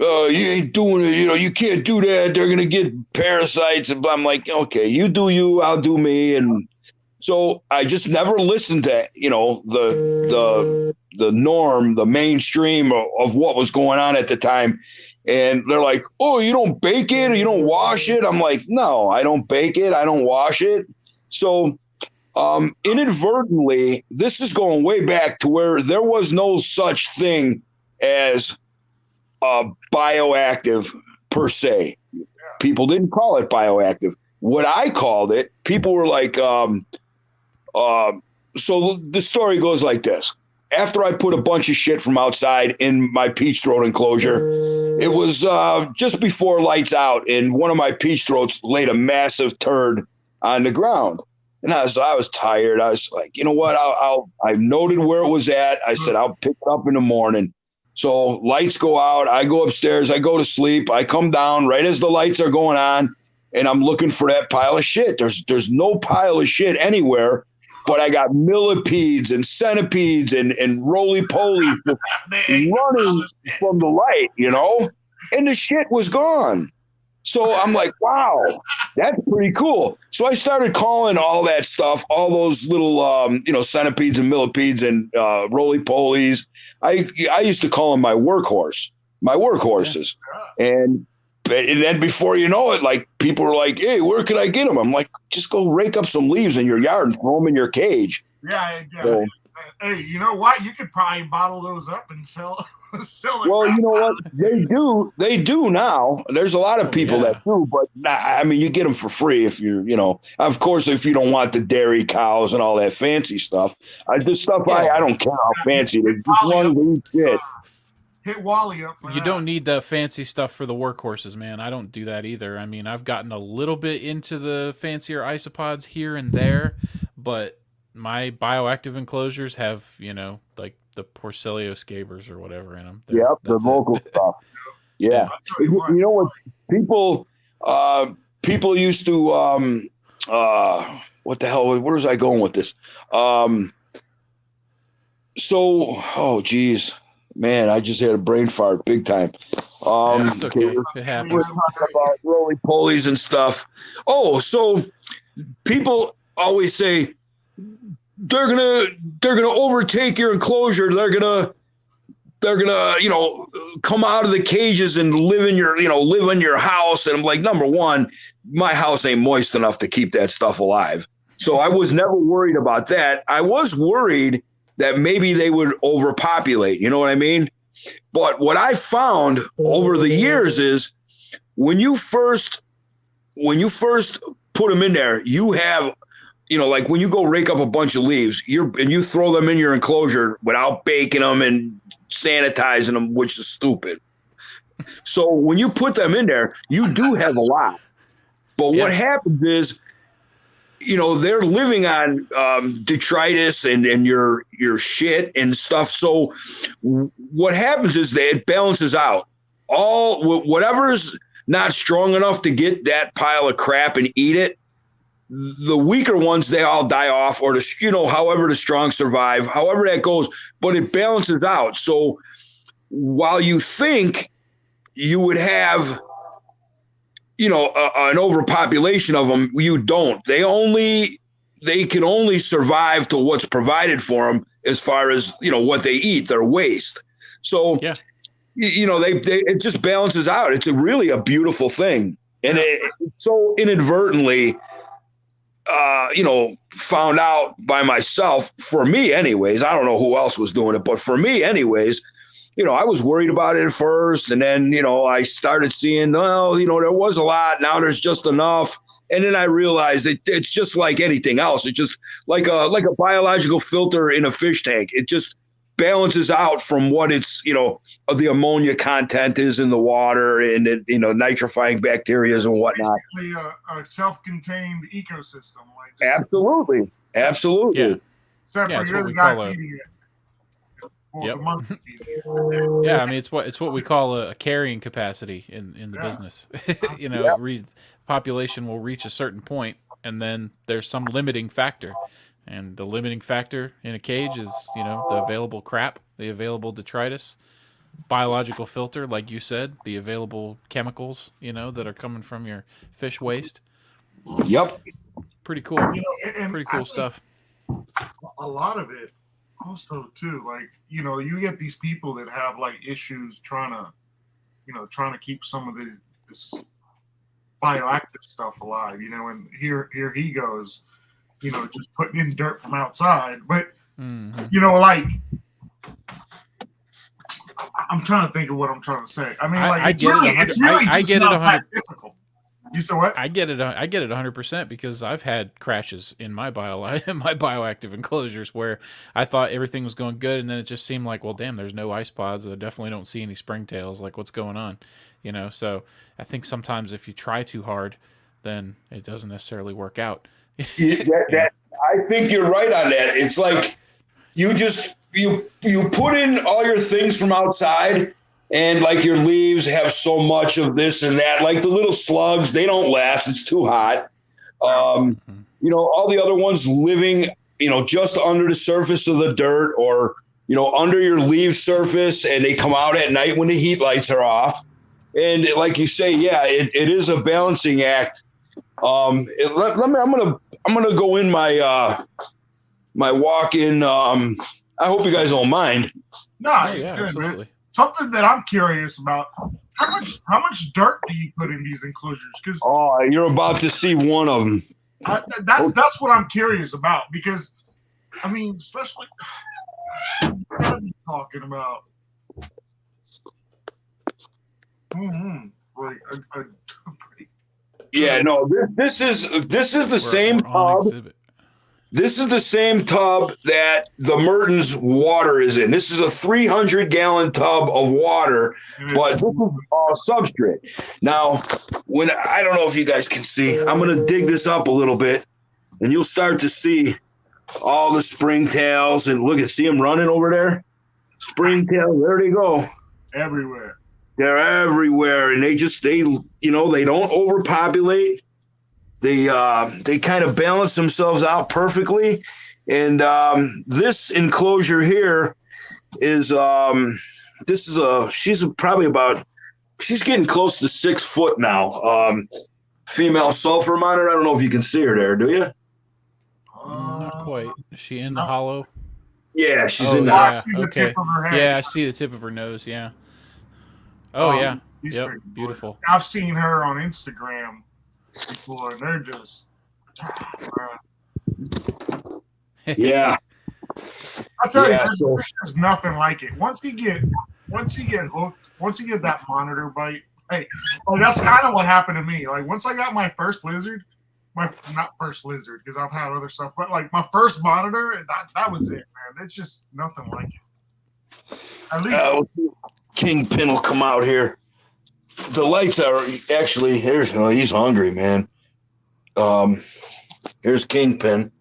"Oh, you ain't doing it. You can't do that. They're gonna get parasites." And I'm like, "Okay, you do you, I'll do me." And so I just never listened to the norm, the mainstream of what was going on at the time. And they're like, "Oh, you don't bake it or you don't wash it?" I'm like, "No, I don't bake it. I don't wash it." So inadvertently, this is going way back to where there was no such thing as bioactive per se. People didn't call it bioactive. What I called it, people were like, so the story goes like this. After I put a bunch of shit from outside in my peach throat enclosure, it was just before lights out, and one of my peach throats laid a massive turd on the ground. And I was tired. I was like, you know what? I noted where it was at. I said, I'll pick it up in the morning. So lights go out. I go upstairs. I go to sleep. I come down right as the lights are going on, and I'm looking for that pile of shit. There's no pile of shit anywhere, but I got millipedes and centipedes and roly-polies just running from the light, you know? And the shit was gone. So I'm like, wow, that's pretty cool. So I started calling all that stuff, all those little, centipedes and millipedes and roly-polies. I used to call them my workhorses. And then before you know it, like people were like, hey, where can I get them? I'm like, just go rake up some leaves in your yard and throw them in your cage. Yeah. So, Hey, you know what? You could probably bottle those up and sell it. Well, you know what? They do now. There's a lot of people that do, but I mean, you get them for free if you're, of course, if you don't want the dairy cows and all that fancy stuff. I don't care how fancy it is. Just one to eat shit. Hit Wally up for You don't need the fancy stuff for the workhorses, man. I don't do that either. I mean, I've gotten a little bit into the fancier isopods here and there, but my bioactive enclosures have, like the Porcellio scabers or whatever in them. Yep, the local stuff. Yeah. You know what? People used to, what the hell? Where was I going with this? Geez. Man, I just had a brain fart big time. It's okay. It happens. We're talking about roly-polies and stuff. Oh, so people always say they're gonna overtake your enclosure. They're gonna come out of the cages and live in your house. And I'm like, number one, my house ain't moist enough to keep that stuff alive. So I was never worried about that. I was worried that maybe they would overpopulate. You know what I mean? But what I found over the years is when you first put them in there, you have, like when you go rake up a bunch of leaves, you throw them in your enclosure without baking them and sanitizing them, which is stupid. So when you put them in there, you do have a lot. But what happens is, they're living on detritus and your shit and stuff. So what happens is that it balances out whatever's not strong enough to get that pile of crap and eat it. The weaker ones, they all die off, or however the strong survive, however that goes, but it balances out. So while you think you would have, an overpopulation of them, you don't. They can only survive to what's provided for them as far as, what they eat, their waste. So, it just balances out. It's really a beautiful thing. And it's so inadvertently, found out by myself, for me anyways. I don't know who else was doing it, but for me anyways, I was worried about it at first. And then, I started seeing, there was a lot. Now there's just enough. And then I realized it's just like anything else. It's just like a biological filter in a fish tank. It just balances out from what it's, the ammonia content is in the water and, nitrifying bacteria and whatnot. Basically a self-contained ecosystem. Absolutely. Yeah. Except for you're the guy feeding it. Yep. Yeah, I mean it's what we call a carrying capacity in the business. Population will reach a certain point, and then there's some limiting factor, and the limiting factor in a cage is the available crap, the available detritus, biological filter, like you said, the available chemicals that are coming from your fish waste. Yep. Pretty cool. Pretty cool stuff. A lot of it. Also, too, like, you get these people that have like issues trying to keep some of this bioactive stuff alive, and here he goes, just putting in dirt from outside. But Mm-hmm. like I'm trying to think of what I'm trying to say. I mean, like it's really just not that difficult. You said what? I get it 100% because I've had crashes in my bioactive enclosures where I thought everything was going good, and then it just seemed like, well, damn, there's no ice pods. I definitely don't see any springtails. Like, what's going on? So I think sometimes if you try too hard, then it doesn't necessarily work out. I think you're right on that. It's like you put in all your things from outside, and like your leaves have so much of this and that. Like the little slugs, they don't last. It's too hot. All the other ones living, just under the surface of the dirt or, under your leaf surface, and they come out at night when the heat lights are off. And like you say, yeah, it is a balancing act. I'm gonna go in my walk-in. I hope you guys don't mind. No, yeah, good, absolutely. man. Something that I'm curious about: how much dirt do you put in these enclosures? Because you're about to see one of them. That's what I'm curious about. Because I mean, especially what are you talking about? Like yeah, no. This is the same tub. This is the same tub that the Mertens water is in. This is a 300-gallon tub of water, but this is all substrate. Now, I don't know if you guys can see, I'm going to dig this up a little bit, and you'll start to see all the springtails. And see them running over there? Springtails, there they go. Everywhere. They're everywhere, and they don't overpopulate. They kind of balance themselves out perfectly. And this enclosure here is she's getting close to 6 foot now. Female sulfur monitor. I don't know if you can see her there, do you? Not quite. Is she in the hollow? Yeah, she's in the I see the tip of her head. Yeah, I see the tip of her nose, yeah. Oh, yeah. Yep, beautiful. I've seen her on Instagram before, and they're just yeah. I'll tell you, there's nothing like it. Once you get hooked, once you get that monitor bite, that's kind of what happened to me. Like once I got my first lizard, not first lizard because I've had other stuff, but like my first monitor, that was it, man. It's just nothing like it. At least Kingpin will come out here. The lights are actually he's hungry, man. Here's Kingpin.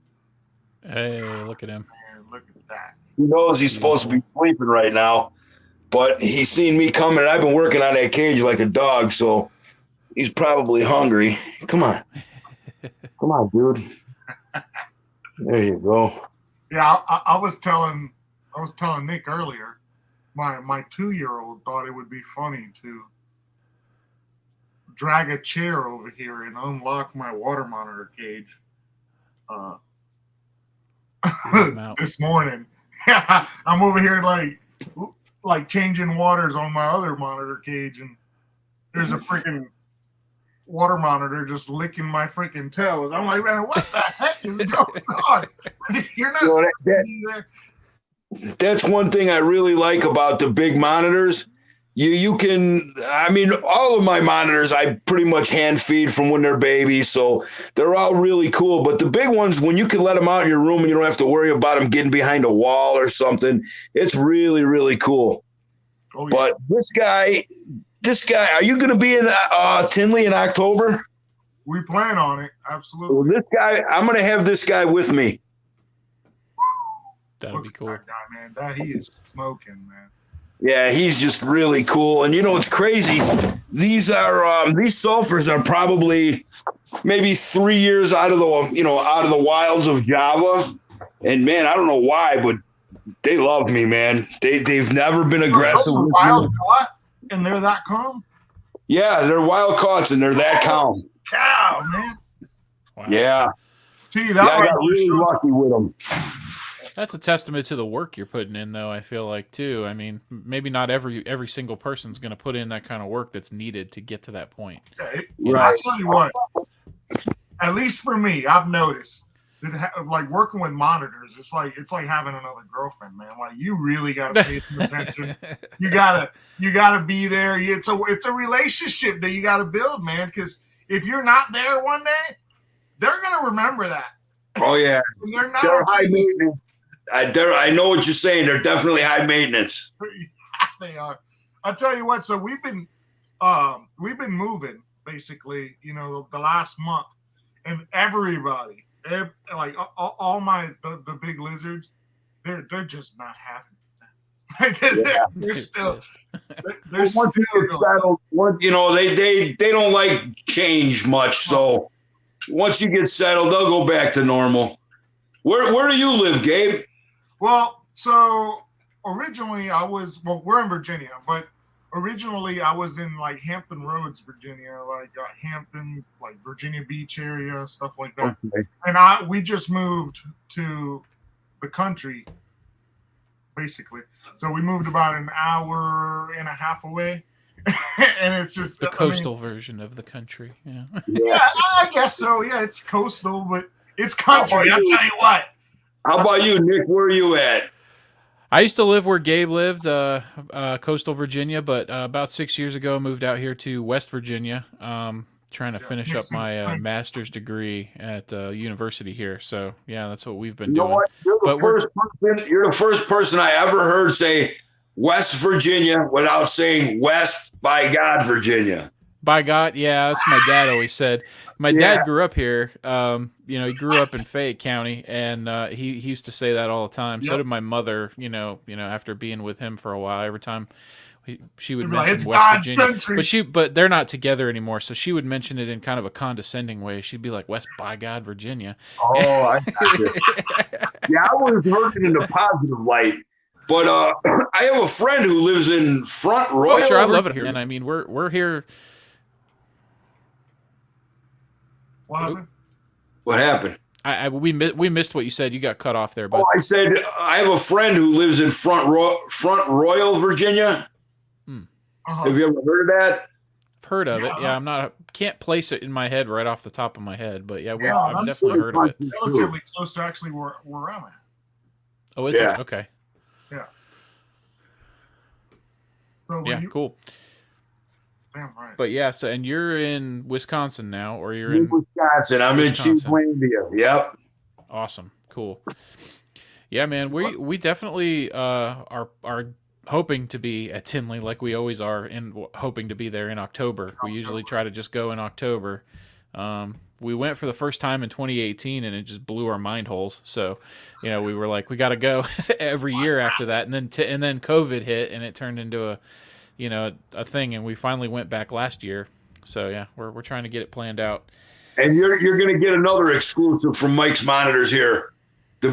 Hey, look at him. Man, look at that. He knows he's supposed to be sleeping right now, but he's seen me coming, and I've been working on that cage like a dog, so he's probably hungry. Come on. Come on, dude. There you go. Yeah, I was telling Nick earlier, my 2-year-old thought it would be funny to drag a chair over here and unlock my water monitor cage. This morning, I'm over here like changing waters on my other monitor cage, and there's a freaking water monitor just licking my freaking toes. I'm like, man, what the heck is going on? You're not supposed to be there. That's one thing I really like about the big monitors. You can, all of my monitors, I pretty much hand feed from when they're babies, so they're all really cool. But the big ones, when you can let them out in your room and you don't have to worry about them getting behind a wall or something, it's really, really cool. Oh, yeah. But this guy, are you going to be in Tinley in October? We plan on it, absolutely. Well, this guy, I'm going to have this guy with me. That'd be cool. That guy, man, he is smoking, man. Yeah, he's just really cool. And it's crazy. These sulfurs are probably maybe 3 years out of the wilds of Java. And man, I don't know why, but they love me, man. They've never been aggressive. Those are wild caught, and they're that calm. Yeah, they're wild caughts, and they're that calm. Cow, man. Wow. Yeah. See, I got really lucky with them. That's a testament to the work you're putting in, though, I feel like, too. I mean, maybe not every single person's going to put in that kind of work that's needed to get to that point. Okay. Right. I'll tell you what, at least for me, I've noticed like working with monitors, it's like having another girlfriend, man. Like you really gotta pay some attention. You gotta be there. It's a relationship that you gotta build, man. Because if you're not there one day, they're gonna remember that. Oh yeah, they're high maintenance. I know what you're saying. They're definitely high maintenance. They are. I'll tell you what. So we've been moving basically, the last month, and everybody. Like all the big lizards, they're just not happy. They're still. Once you get settled, they don't like change much. So once you get settled, they'll go back to normal. Where do you live, Gabe? Well, so originally we're in Virginia, but originally I was in like Hampton Roads, Virginia, like Hampton, like Virginia Beach area, stuff like that. Okay. And we just moved to the country, basically. So we moved about an hour and a half away. And it's just the coastal version of the country. Yeah. Yeah, I guess so. Yeah, it's coastal, but it's country. I'll tell you what. How about you, Nick? Where are you at? I used to live where Gabe lived, coastal Virginia, but about 6 years ago, moved out here to West Virginia, trying to finish up my master's degree at university here. So, yeah, that's what we've been doing. What? You're the first person I ever heard say West Virginia without saying West by God, Virginia. By God, yeah, that's what my dad always said. My dad grew up here. He grew up in Fayette County, and he used to say that all the time. Yep. So did my mother. After being with him for a while, every time she would mention West Virginia, but they're not together anymore. So she would mention it in kind of a condescending way. She'd be like, "West by God, Virginia." Oh, I got it. Yeah, I always heard it in a positive light. But I have a friend who lives in Front Royal. Oh, sure, I love it here, and I mean, we're here. What happened? We missed what you said. You got cut off there, but I said I have a friend who lives in Front Royal, Virginia. Have you ever heard of that? I've heard of it. Yeah, can't place it in my head right off the top of my head, but I've definitely heard of it. Relatively close to actually where I'm at. Oh, is it? Okay. Yeah. So cool. Damn right. But yeah, and you're in Wisconsin now, or you're in Wisconsin. I'm in Cheeselandia. Yep. Awesome. Cool. Yeah, man. We definitely are hoping to be at Tinley like we always are, and hoping to be there in October. We usually try to just go in October. We went for the first time in 2018, and it just blew our mind holes. So, we were like, we got to go every year after that, and then COVID hit, and it turned into a thing, and we finally went back last year. So yeah, we're trying to get it planned out. And you're going to get another exclusive from Mike's Monitors here. The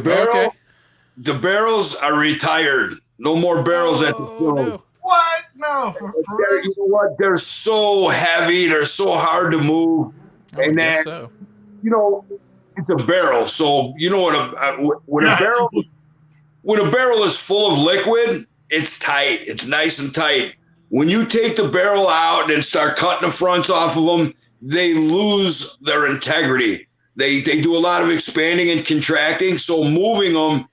barrels are retired. No more barrels at the show. No. What? No. You know what? They're so heavy. They're so hard to move. And then, so. It's a barrel. So when a barrel is full of liquid, it's tight. It's nice and tight. When you take the barrel out and start cutting the fronts off of them, they lose their integrity. They do a lot of expanding and contracting. So moving them,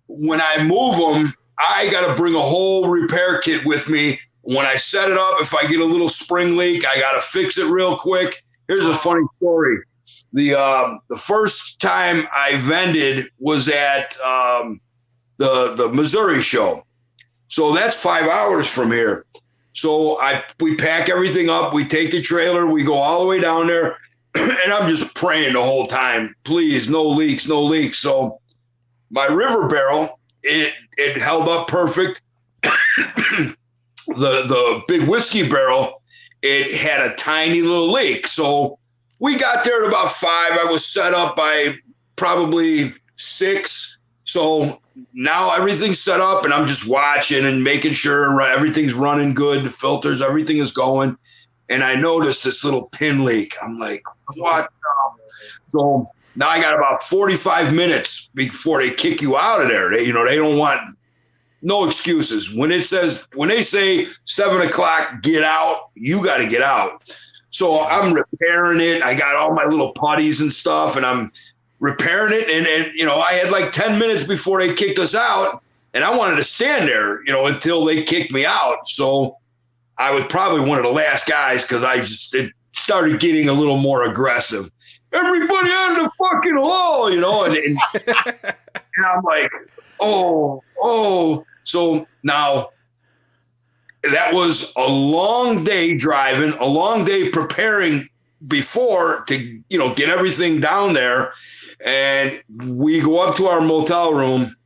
when I move them, I got to bring a whole repair kit with me. When I set it up, if I get a little spring leak, I got to fix it real quick. Here's a funny story. The first time I vended was at the Missouri show. So that's 5 hours from here. So we pack everything up. We take the trailer. We go all the way down there. And I'm just praying the whole time. Please, no leaks, no leaks. So my river barrel, it held up perfect. The big whiskey barrel, it had a tiny little leak. So we got there at about 5. I was set up by probably 6. So now everything's set up, and I'm just watching and making sure everything's running good. The filters, everything is going. And I noticed this little pin leak. I'm like, what? So now I got about 45 minutes before they kick you out of there. They don't want no excuses. When they say 7 o'clock, get out, you got to get out. So I'm repairing it. I got all my little putties and stuff, and I'm repairing it. And, you know, I had like 10 minutes before they kicked us out, and I wanted to stand there, you know, until they kicked me out. So I was probably one of the last guys because it started getting a little more aggressive. Everybody on the fucking wall, you know, and I'm like, oh. So now that was a long day driving, a long day preparing before to, you know, get everything down there. And we go up to our motel room,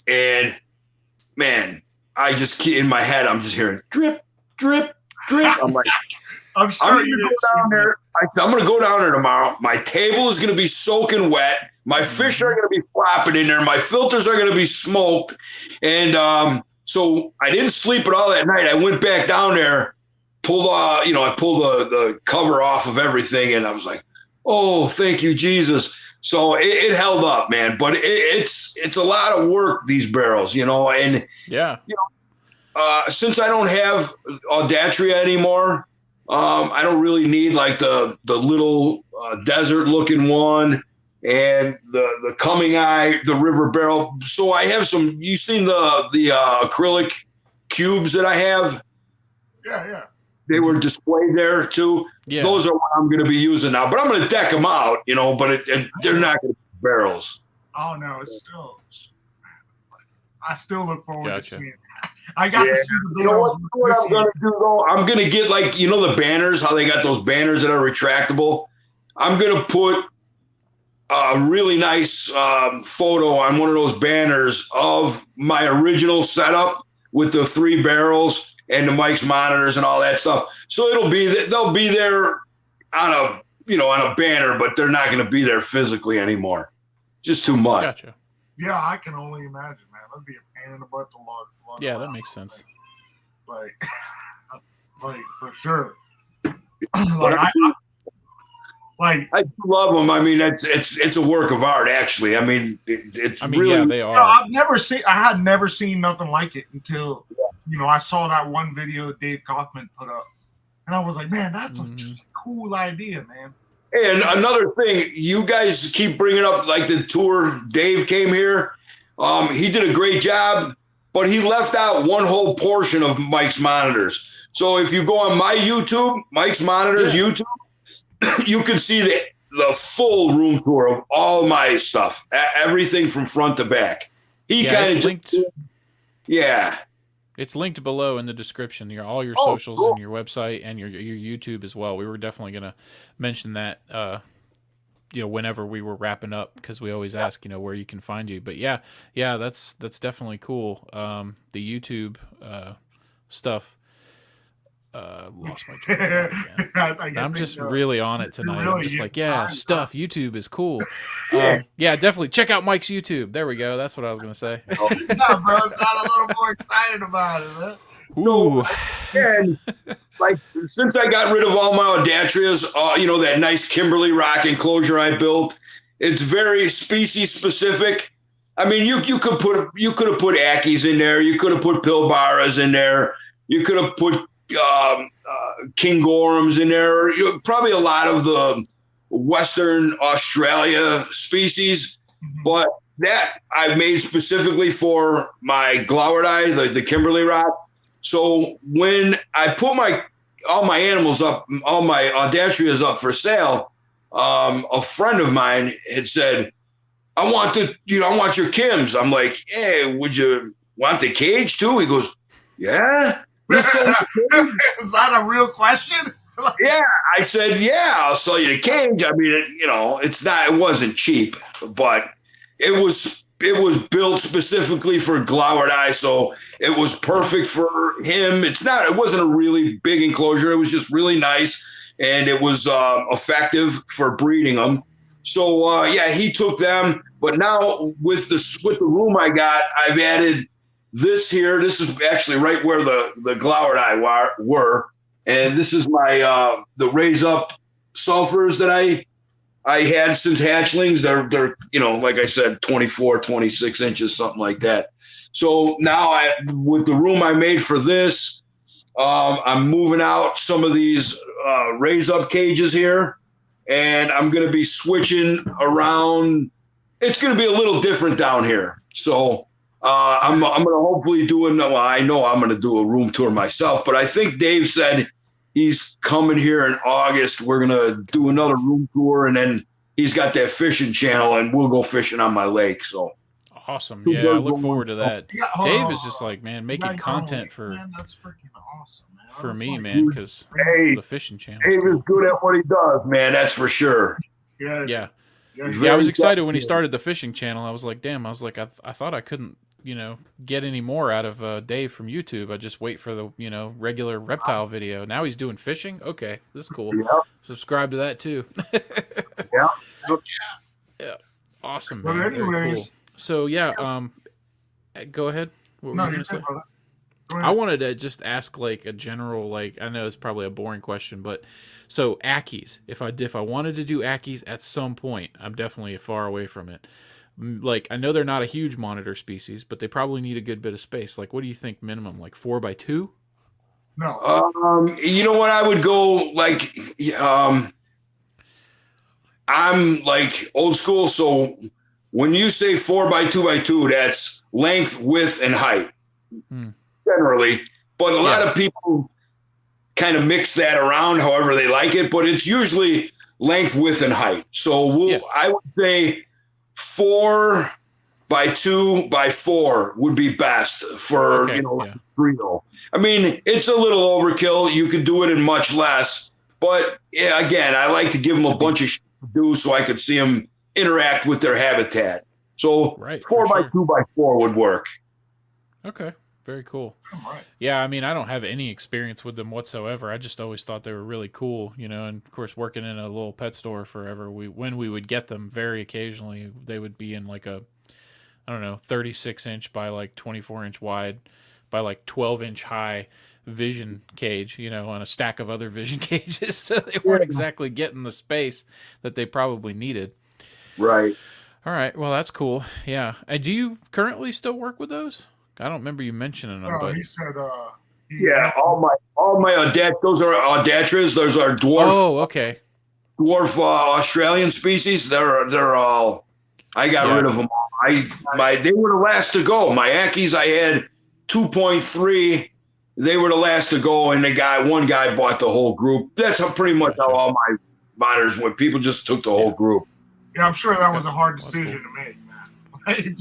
and man, in my head, I'm just hearing drip, drip, drip. I'm like, I'm sure I'm gonna go down there. I said, I'm going to go down there tomorrow. My table is going to be soaking wet. My fish are going to be flopping in there. My filters are going to be smoked. And so I didn't sleep at all that night. I went back down there, I pulled the cover off of everything, and I was like, oh, thank you, Jesus. So it held up, man. But it's a lot of work, these barrels, you know. And yeah, you know, since I don't have Audatria anymore, I don't really need like the little desert looking one and the Coming Eye, the river barrel. So I have some. You seen the acrylic cubes that I have? Yeah. They were displayed there too. Yeah. Those are what I'm going to be using now. But I'm going to deck them out, you know. But they're not going to be barrels. Oh no, I still look forward to seeing it. I got to see the You know barrels. what I'm going to do though? I'm going to get, like, you know, the banners, how they got those banners that are retractable. I'm going to put a really nice photo on one of those banners of my original setup with the 3 barrels and the Mike's monitors and all that stuff. So they'll be there on a banner, but they're not going to be there physically anymore. Just too much. Gotcha. Yeah, I can only imagine, man. That'd be a pain in the butt to log. Yeah, that makes sense. Like for sure. I do love them. I mean, it's a work of art, actually. I mean, really. Yeah, they are. You know, I had never seen nothing like it until, you know, I saw that one video Dave Kaufman put up, and I was like, man, that's just a cool idea, man. And another thing, you guys keep bringing up, like, the tour. Dave came here. He did a great job, but he left out one whole portion of Mike's monitors. So if you go on my YouTube, Mike's monitors YouTube, you can see the full room tour of all my stuff, everything from front to back. He kind of linked. Yeah. It's linked below in the description. All your socials and your website and your YouTube as well. We were definitely going to mention that, whenever we were wrapping up, because we always ask, where you can find you. But yeah, that's definitely cool. The YouTube stuff. Lost my train of thought again. I'm just really on it tonight. Really, I'm just like, stuff. YouTube is cool. Yeah, definitely check out Mike's YouTube. There we go. That's what I was gonna say. Bro, sound a little more excited about it, man. So, and like, since I got rid of all my Audatrias, that nice Kimberly rock enclosure I built, it's very species specific. I mean, you could have put Ackies in there. You could have put Pilbaras in there. You could have put King Gorhams in there. Probably a lot of the Western Australia species, but that I made specifically for my Glauerdi, the Kimberly rocks. So when I put all my animals up, all my Audatrias up for sale, a friend of mine had said, I want your Kims. I'm like, hey, would you want the cage too? He goes, yeah. Is that a real question? Yeah, I said, yeah, I'll sell you the cage. I mean, it wasn't cheap, but it was built specifically for Glauerdi, so it was perfect for him. It wasn't a really big enclosure. It was just really nice, and it was effective for breeding them. So he took them. But now with the room I got, I've added this here. This is actually right where the Glauerdi were. And this is my the raise up sulfurs that I had since hatchlings. They're like I said, 24, 26 inches, something like that. So now with the room I made for this, I'm moving out some of these raise up cages here. and I'm going to be switching around. It's going to be a little different down here. So I'm going to hopefully I know I'm going to do a room tour myself, but I think Dave said he's coming here in August. We're going to do another room tour, and then he's got that fishing channel, and we'll go fishing on my lake. So awesome. Yeah, I look forward to that. Yeah, Dave is just like, man, making content for man, that's freaking awesome, man. for That's me, like- man, because Hey, the fishing channel. Dave is good at what he does, man. That's for sure. Yeah, Yeah. yeah, Yeah, I was Very excited when he good. started the fishing channel. I was like, damn, I thought I couldn't, get any more out of Dave from YouTube. I just wait for the, regular reptile video. Now he's doing fishing. Okay, this is cool. Yeah. Subscribe to that too. Yeah. Yeah. Awesome, But man. Very anyways- cool. So yeah, Yes. go ahead. What were No, you you're gonna say? good, brother. Go I ahead. wanted to just ask like a general, like, I know it's probably a boring question, but so Ackies, if I wanted to do Ackies at some point, I'm definitely far away from it. Like, I know they're not a huge monitor species, but they probably need a good bit of space. Like, what do you think minimum? Like 4x2? No. You know what? I would go like, I'm like old school. So when you say 4x2x2, that's length, width, and height generally. But a lot of people kind of mix that around however they like it. But it's usually length, width, and height. So I would say 4x2x4 would be best for Reno. I mean, it's a little overkill. You could do it in much less, but yeah, again, I like to give them a bunch of shit to do so I could see them interact with their habitat. So 4x2x4 would work. Okay, very cool. All right. Yeah, I mean, I don't have any experience with them whatsoever. I just always thought they were really cool, and of course, working in a little pet store forever, when we would get them, very occasionally, they would be in like a, I don't know, 36-inch by like 24-inch wide by like 12-inch high vision cage, on a stack of other vision cages. So they weren't exactly getting the space that they probably needed. Right. All right. Well, that's cool. Yeah. Do you currently still work with those? I don't remember you mentioning them, No, but he said, all my those are Audatras. Those are dwarf. Oh, okay. Dwarf Australian species. They're all. I got rid of them all. They were the last to go. My Ackies, I had 2.3. They were the last to go, and one guy bought the whole group. That's pretty much how all my monitors went. People just took the whole group. yeah, I'm sure that was a hard decision to make, man.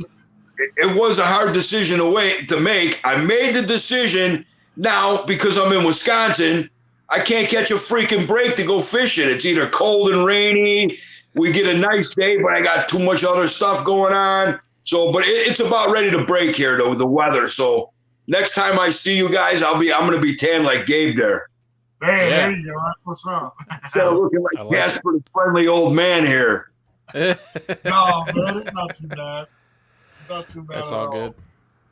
It was a hard decision to make. I made the decision now because I'm in Wisconsin. I can't catch a freaking break to go fishing. It's either cold and rainy. We get a nice day, but I got too much other stuff going on. So, but it's about ready to break here, though, the weather. So next time I see you guys, I'm going to be tan like Gabe there. Hey, there you go. That's what's up. Instead of looking like Casper, the friendly old man here. No, man, it's not too bad. Not too bad. That's at all good.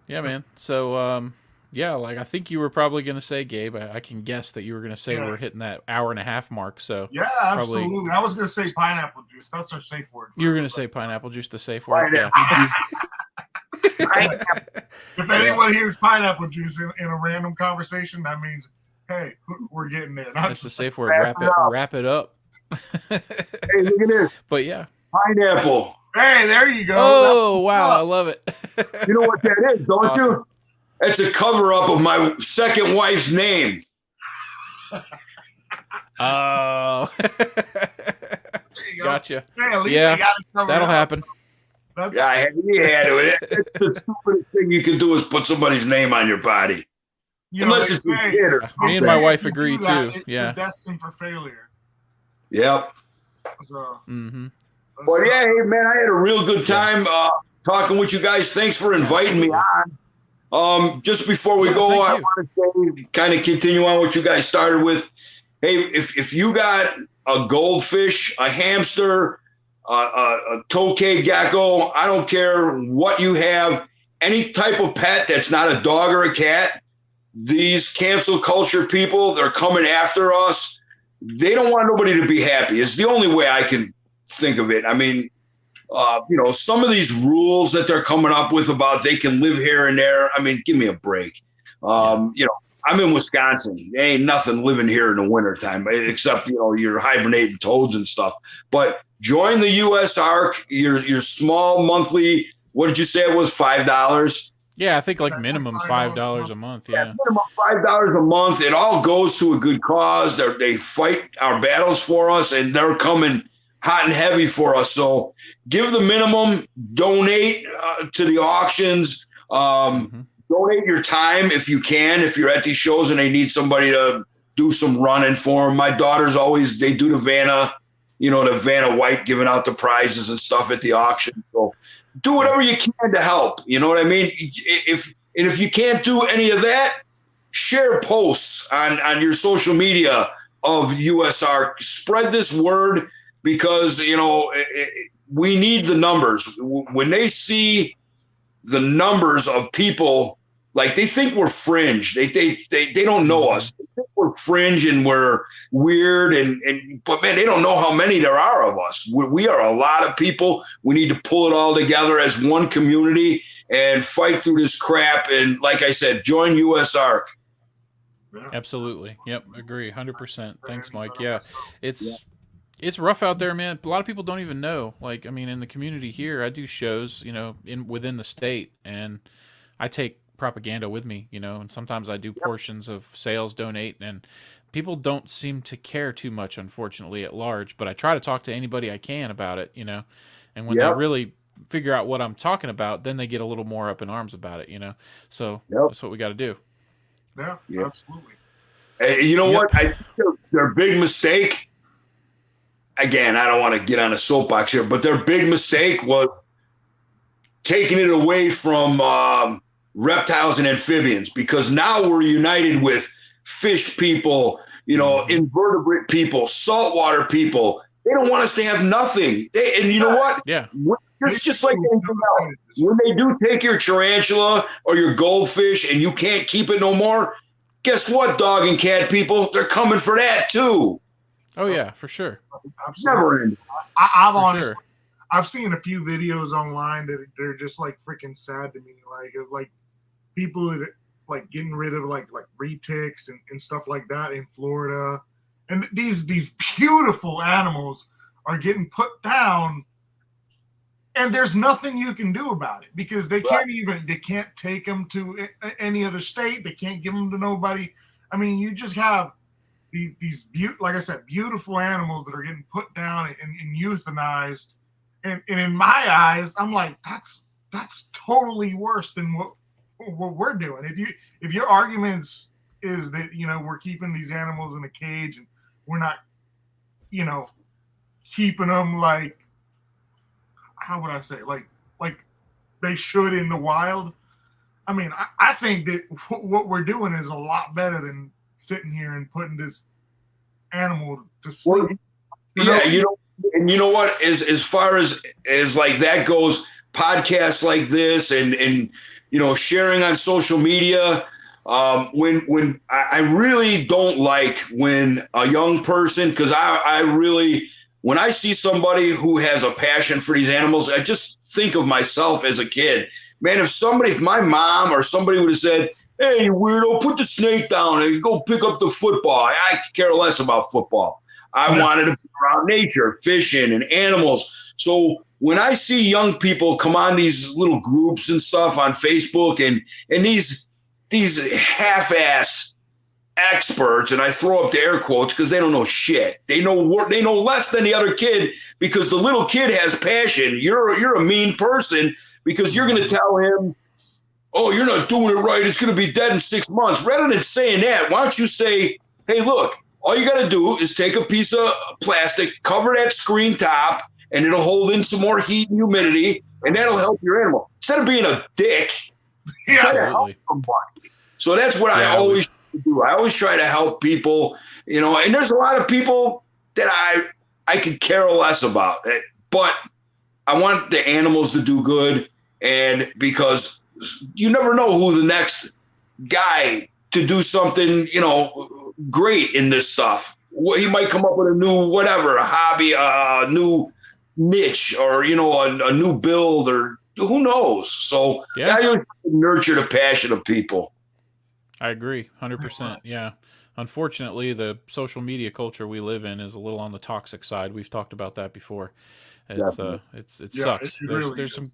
Yeah, man. So, yeah, like I think you were probably going to say, Gabe, I can guess that you were going to say we're hitting that hour-and-a-half mark. So yeah, absolutely. I was going to say pineapple juice. That's our safe word. You were going to say pineapple juice, the safe word. Yeah. If anyone hears pineapple juice in a random conversation, that means, hey, we're getting there. That's the safe word. Wrap it up. Hey, look at this. But yeah. Pineapple. Hey, there you go. Oh, wow. I love it. You know what that is, don't you? It's a cover-up of my second wife's name. Oh. Gotcha. Hey, at least Yeah, they got it covered that'll up. happen. That's, Yeah, you had it. It's the stupidest thing you can do is put somebody's name on your body. you know, Unless they it's a say- kid or Me and they my say wife if you agree, do that, too. Yeah. You're destined for failure. Yep. So, Mm-hmm. Well, yeah, hey, man, I had a real good time talking with you guys. Thanks for inviting me on. Just before we go, I want to say, kind of continue on what you guys started with. Hey, if you got a goldfish, a hamster, a tokay gecko, I don't care what you have, any type of pet that's not a dog or a cat, these cancel culture people, they're coming after us. They don't want nobody to be happy. It's the only way I can think of it. I mean, some of these rules that they're coming up with about they can live here and there. I mean, give me a break. I'm in Wisconsin. There ain't nothing living here in the wintertime except, your hibernating toads and stuff. But join the U.S. ARC, your small monthly, what did you say it was, $5? Yeah, I think like That's minimum like $5 a month. Yeah. Minimum $5 a month. It all goes to a good cause. They fight our battles for us, and they're coming hot and heavy for us. So give the minimum, donate to the auctions. Donate your time if you can. If you're at these shows and they need somebody to do some running for them. My daughters they do the Vanna, the Vanna White giving out the prizes and stuff at the auction. So do whatever you can to help. You know what I mean? If you can't do any of that, share posts on your social media of USR. Spread this word because, we need the numbers. When they see the numbers of people, like they think we're fringe. They don't know us. They think we're fringe and we're weird. But man, they don't know how many there are of us. We are a lot of people. We need to pull it all together as one community and fight through this crap. And like I said, join USR. Yeah. Absolutely. Yep. Agree. 100%. Thanks, Mike. Yeah. It's rough out there, man. A lot of people don't even know. Like, I mean, in the community here, I do shows, within the state, and I take propaganda with me, and sometimes I do portions of sales donate, and people don't seem to care too much, unfortunately, at large. But I try to talk to anybody I can about it, and when they really figure out what I'm talking about, then they get a little more up in arms about it, So that's what we got to do. Yeah, absolutely. You know what? I think their big mistake, again, I don't want to get on a soapbox here, but their big mistake was taking it away from reptiles and amphibians, because now we're united with fish people, invertebrate people, saltwater people. They don't want us to have nothing. And you know what? Yeah. It's just like anything else. When they do take your tarantula or your goldfish and you can't keep it no more, guess what, dog and cat people? They're coming for that too. Oh yeah, for sure. Absolutely. I've seen a few videos online that they're just like freaking sad to me. Like people that like getting rid of like retics and stuff like that in Florida, and these beautiful animals are getting put down, and there's nothing you can do about it because they can't take them to any other state. They can't give them to nobody. I mean, you just have these like I said, beautiful animals that are getting put down and euthanized. And in my eyes, I'm like, that's totally worse than what we're doing. If your arguments is that we're keeping these animals in a cage and we're not keeping them like, how would I say, like they should in the wild. I mean, I think that what we're doing is a lot better than sitting here and putting this animal to sleep. And you know what? As far as like that goes, podcasts like this and sharing on social media. When I really don't like when a young person, because I really, when I see somebody who has a passion for these animals, I just think of myself as a kid. Man, if my mom or somebody would have said, "Hey, you weirdo, put the snake down and go pick up the football," I could care less about football. I wanted to be around nature, fishing, and animals. So when I see young people come on these little groups and stuff on Facebook and these half-ass experts, and I throw up the air quotes because they don't know shit. They know less than the other kid because the little kid has passion. You're a mean person because you're going to tell him, "Oh, you're not doing it right. It's going to be dead in 6 months." Rather than saying that, why don't you say, "Hey, look, all you got to do is take a piece of plastic, cover that screen top, and it'll hold in some more heat and humidity, and that'll help your animal." Instead of being a dick, try to help somebody. So that's what I always do. I always try to help people, and there's a lot of people that I could care less about, but I want the animals to do good, and because you never know who the next guy to do something, great in this stuff. He might come up with a new whatever, a hobby, a new niche, or a new build, or who knows. So I always nurture the passion of people. I agree, 100%. Yeah. Unfortunately, the social media culture we live in is a little on the toxic side. We've talked about that before. Definitely. It Yeah, sucks. it There's really is. some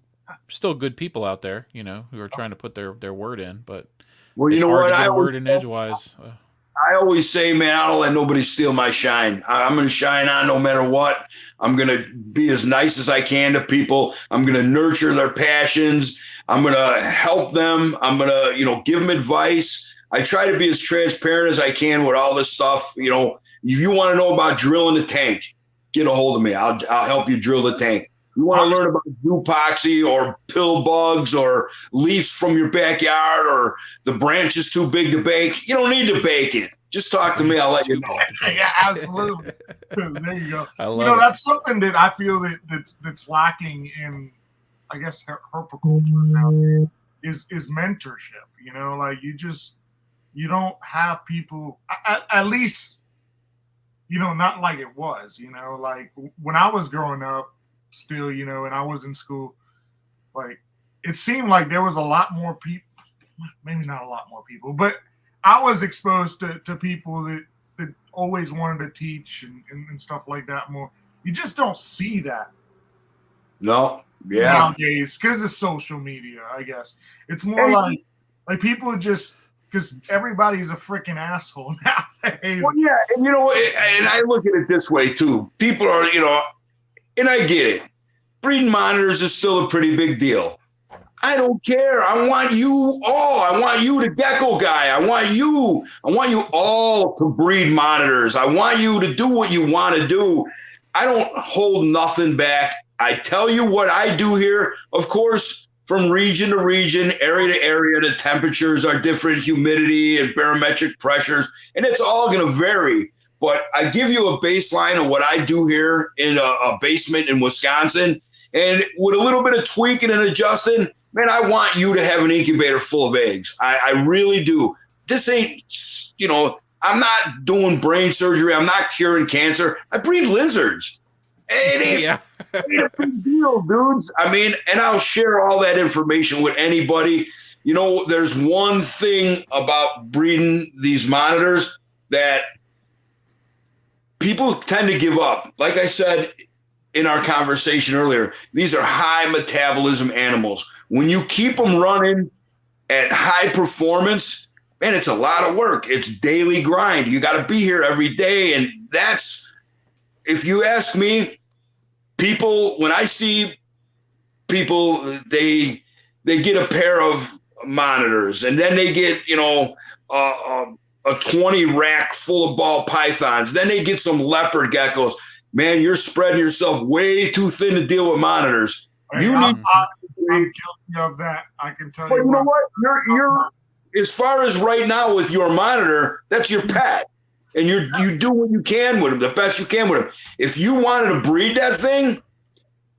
still good people out there, who are trying to put their word in, but Well, you it's know hard what? to get a word in edgewise. I always say, man, I don't let nobody steal my shine. I'm going to shine on no matter what. I'm going to be as nice as I can to people. I'm going to nurture their passions. I'm going to help them. I'm going to, give them advice. I try to be as transparent as I can with all this stuff. If you want to know about drilling a tank, get a hold of me. I'll help you drill the tank. You want to learn about zoopoxy or pill bugs or leaves from your backyard or the branch is too big to bake? You don't need to bake it. Just talk to me. I'll let you know. Yeah, absolutely. There you go. I love it. That's something that I feel that's lacking in, I guess, herpiculture now is mentorship. Like you don't have people, at least, not like it was, like when I was growing up still, and I was in school, like it seemed like there was a lot more people, maybe not a lot more people, but I was exposed to people that always wanted to teach and stuff like that more. You just don't see that No. Yeah. nowadays because of social media, I guess. It's more like people just, because everybody's a freaking asshole nowadays. Well, yeah. And and I look at it this way too. People are, and I get it. Breeding monitors is still a pretty big deal. I don't care. I want you all. I want you, the Gecko guy. I want you all to breed monitors. I want you to do what you want to do. I don't hold nothing back. I tell you what I do here. Of course, from region to region, area to area, the temperatures are different, humidity and barometric pressures, and it's all going to vary. But I give you a baseline of what I do here in a basement in Wisconsin. And with a little bit of tweaking and adjusting, man, I want you to have an incubator full of eggs. I really do. This ain't, I'm not doing brain surgery. I'm not curing cancer. I breed lizards. It ain't a big deal, dudes. And I'll share all that information with anybody. There's one thing about breeding these monitors that people tend to give up. Like I said in our conversation earlier, these are high metabolism animals. When you keep them running at high performance, man, it's a lot of work. It's daily grind. You got to be here every day. And that's, if you ask me, when I see people, they get a pair of monitors and then they get, a 20 rack full of ball pythons. Then they get some leopard geckos. Man, you're spreading yourself way too thin to deal with monitors. I'm guilty of that. I can tell you. But you know what? You're as far as right now with your monitor, that's your pet. And you do what you can with them, the best you can with them. If you wanted to breed that thing,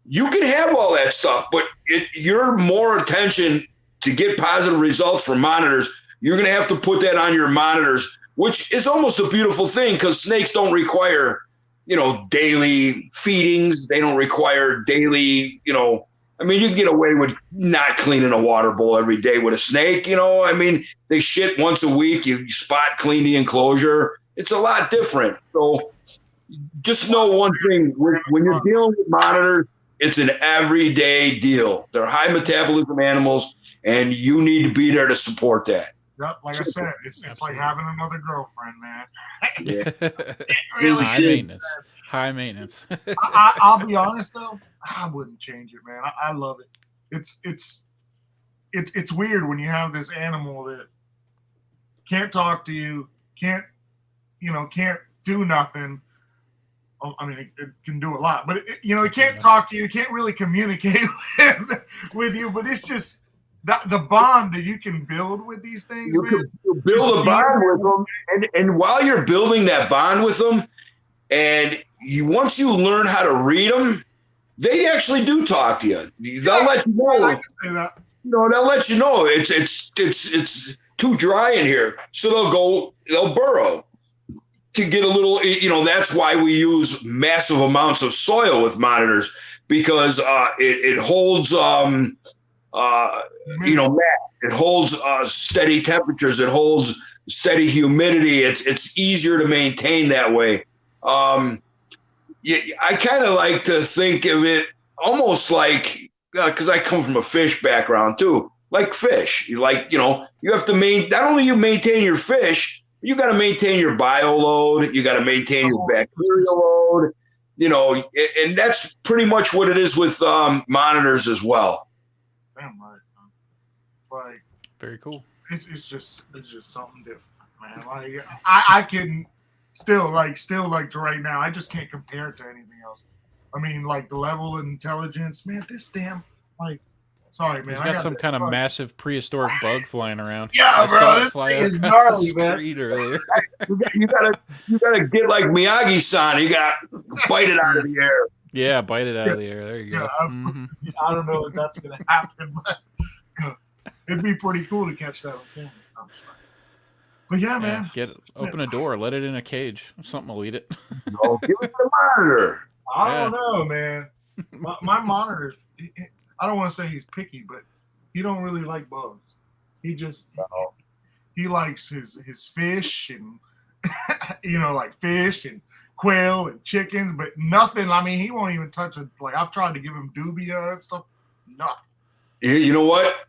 you can have all that stuff, but you're more attention to get positive results from monitors. You're going to have to put that on your monitors, which is almost a beautiful thing because snakes don't require, daily feedings. They don't require daily, you can get away with not cleaning a water bowl every day with a snake, they shit once a week. You spot clean the enclosure. It's a lot different. So just know one thing, when you're dealing with monitors, it's an everyday deal. They're high metabolism animals, and you need to be there to support that. Yep, like I said, it's like having another girlfriend, man. Really High maintenance. I'll be honest though, I wouldn't change it, man. I love it. It's weird when you have this animal that can't talk to you, can't do nothing. It can do a lot, but it can't talk to you. It can't really communicate with you. But it's just the bond that you can build with these things. You can build a bond with them, and while you're building that bond with them, and once you learn how to read them, they actually do talk to you. They'll let you know. I can say that. They'll let you know it's too dry in here, so they'll burrow to get a little. That's why we use massive amounts of soil with monitors, because it holds mass. It holds steady temperatures. It holds steady humidity. It's easier to maintain that way. I kind of like to think of it almost like, because I come from a fish background too, like fish. You have to not only you maintain your fish, you got to maintain your bio load. You got to maintain your bacterial load. And that's pretty much what it is with monitors as well. Damn right. Like, very cool. It's just something different, man. Like I can still like to right now, I just can't compare it to anything else. I mean, like the level of intelligence, man. This damn sorry, man. He's got some kind of massive prehistoric bug flying around. Yeah, I bro. saw it fly across the screen earlier. You gotta get like Miyagi-san. You got to bite it out of the air. Yeah, bite it out of the air. There you go. Mm-hmm. I don't know if that's gonna happen, but it'd be pretty cool to catch that on camera. But yeah, man. Open a door, let it in a cage. Something will eat it. No, give it the monitor. I don't know, man. My monitor's. I don't want to say he's picky, but he don't really like bugs. He just he likes his fish and like fish and quail and chickens, but nothing. I mean, he won't even touch it. Like I've tried to give him dubia and stuff. Nothing. You know what?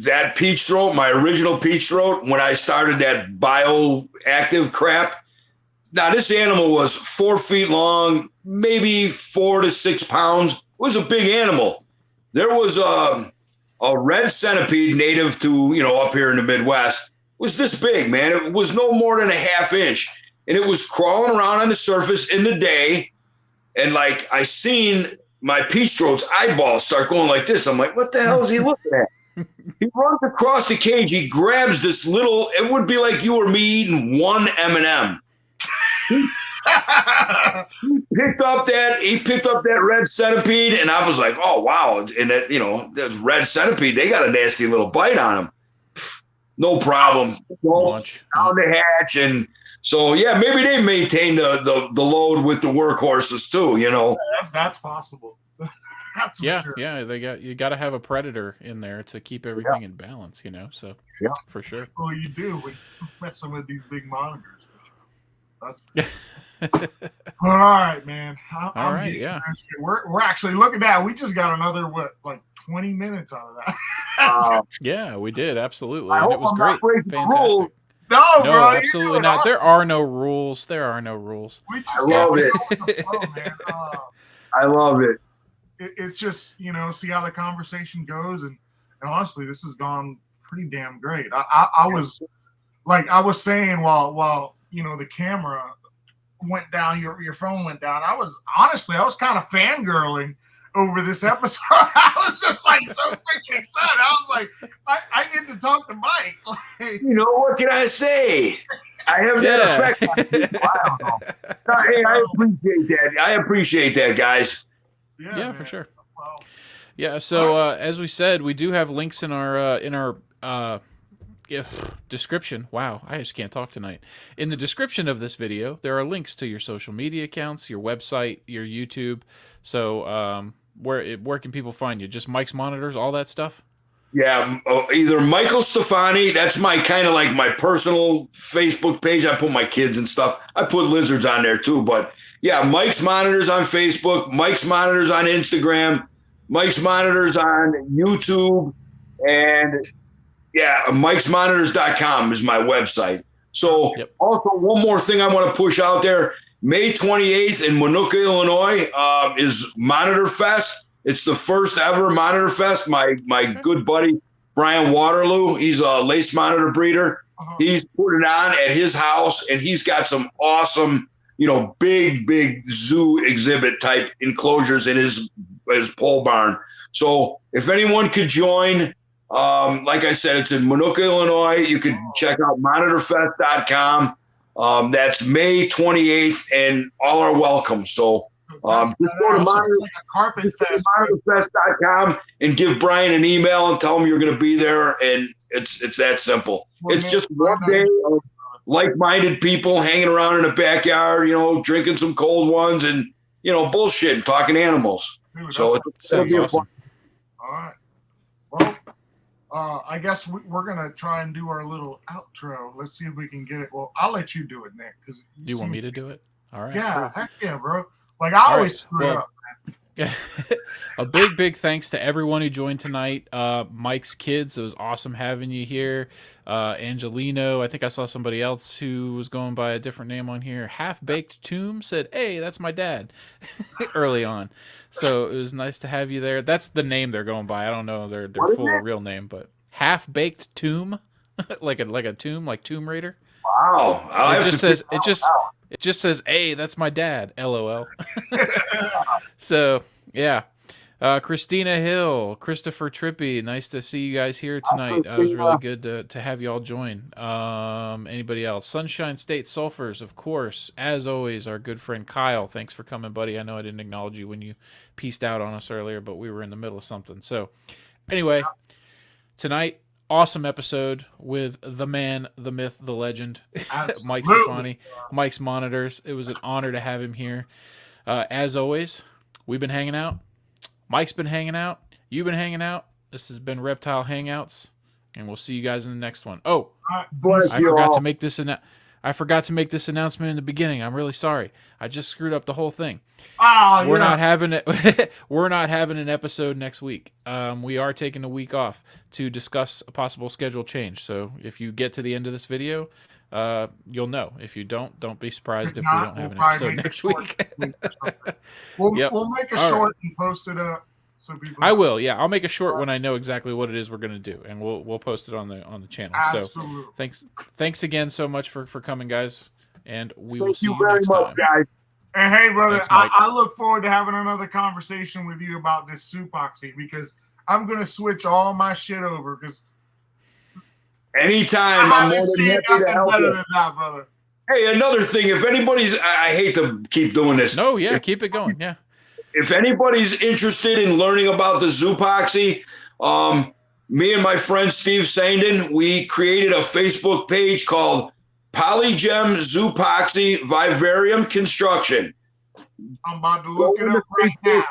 That peach throat, my original peach throat, when I started that bioactive crap. Now this animal was 4 feet long, maybe 4 to 6 pounds. It was a big animal. There was a red centipede native to, up here in the Midwest. It was this big, man. It was no more than a half inch. And it was crawling around on the surface in the day. And like I seen my peach throat's eyeballs start going like this. I'm like, what the hell is he looking at? He runs across the cage. He grabs this little, it would be like you or me eating one M&M. He picked up that red centipede, and I was like, oh wow. And that, that red centipede, they got a nasty little bite on them. No problem. Down the hatch. And so yeah, maybe they maintain the load with the workhorses too, That's possible. That's yeah, sure. Yeah, you got to have a predator in there to keep everything in balance, so yeah, for sure. Well, you do when you're messing with these big monitors. That's all right, man. All right, yeah. We're actually, look at that. We just got another 20 minutes out of that. Yeah, we did, absolutely. And it was great. Fantastic. No, bro, absolutely not. Awesome. There are no rules. I love it. Man. I love it. It's just, see how the conversation goes. And honestly, this has gone pretty damn great. I was saying while the camera went down, your phone went down. I was kind of fangirling over this episode. I was just like so freaking excited. I was like, I get to talk to Mike. What can I say? I have that effect on people. I don't know. Hey, I appreciate that. I appreciate that, guys. Yeah, for sure. Wow. Yeah, so as we said, we do have links in our description. Wow, I just can't talk tonight. In the description of this video, there are links to your social media accounts, your website, your YouTube. So where can people find you? Just Mike's Monitors, all that stuff? Yeah, either Michael Stefani, that's my kind of like my personal Facebook page. I put my kids and stuff. I put lizards on there too, but yeah, Mike's Monitors on Facebook, Mike's Monitors on Instagram, Mike's Monitors on YouTube, and yeah, mikesmonitors.com is my website. So Also one more thing I want to push out there. May 28th in Minooka, Illinois is Monitor Fest. It's the first ever Monitor Fest. My good buddy, Brian Waterloo, he's a lace monitor breeder. He's put it on at his house, and he's got some awesome, big zoo exhibit type enclosures in his pole barn. So if anyone could join, like I said, it's in Minooka, Illinois. You can check out monitorfest.com. That's May 28th, and all are welcome. So just go to monitorfest.com and give Brian an email and tell him you're going to be there, and it's that simple. It's just one day of like-minded people hanging around in the backyard, drinking some cold ones and, bullshit and talking animals. Dude, so it's sounds awesome. All right. Well, I guess we're gonna try and do our little outro. Let's see if we can get it. Well, I'll let you do it, Nick. Because You want me to do it? All right. Yeah, Cool. heck yeah, bro. Like I always right, screw it up. Yeah. A big thanks to everyone who joined tonight. Mike's kids, it was awesome having you here. Angelino, I think I saw somebody else who was going by a different name on here. Half Baked Tomb said, "Hey, that's my dad," early on. So it was nice to have you there. That's the name they're going by. I don't know their full real name, but Half Baked Tomb, like a tomb, like Tomb Raider. Wow. It just says, "Hey, that's my dad." LOL. So yeah. Christina Hill, Christopher Trippy, nice to see you guys here tonight. It was really good to have you all join. Anybody else? Sunshine State Sulphurs, of course. As always, our good friend Kyle. Thanks for coming, buddy. I know I didn't acknowledge you when you pieced out on us earlier, but we were in the middle of something. So anyway, tonight, awesome episode with the man, the myth, the legend, Mike Stefani, Mike's Monitors. It was an honor to have him here. As always, we've been hanging out. Mike's been hanging out. You've been hanging out. This has been Reptile Hangouts, and we'll see you guys in the next one. Oh, I forgot to make this announcement in the beginning. I'm really sorry. I just screwed up the whole thing. We're not having it. We're not having an episode next week. We are taking a week off to discuss a possible schedule change. So if you get to the end of this video, you'll know. If you don't be surprised if we don't have an episode next week. We'll make a short and post it up. So people I will. Yeah, I'll make a short when I know exactly what it is we're going to do, and we'll post it on the channel. Absolutely. So thanks again so much for coming, guys, and we will Thank see you you very next much, time. guys. And hey, brother, Thanks, Mike. I look forward to having another conversation with you about this Supoxy because I'm gonna switch all my shit over because Anytime. I I'm more haven't than seen happy nothing to help better you. than that, brother. Hey, another thing, if anybody's, I hate to keep doing this. No, yeah, keep it going. Yeah. If anybody's interested in learning about the Zoopoxy, me and my friend Steve Sandin, we created a Facebook page called Polygem Zoopoxy Vivarium Construction. I'm about to look it up right now.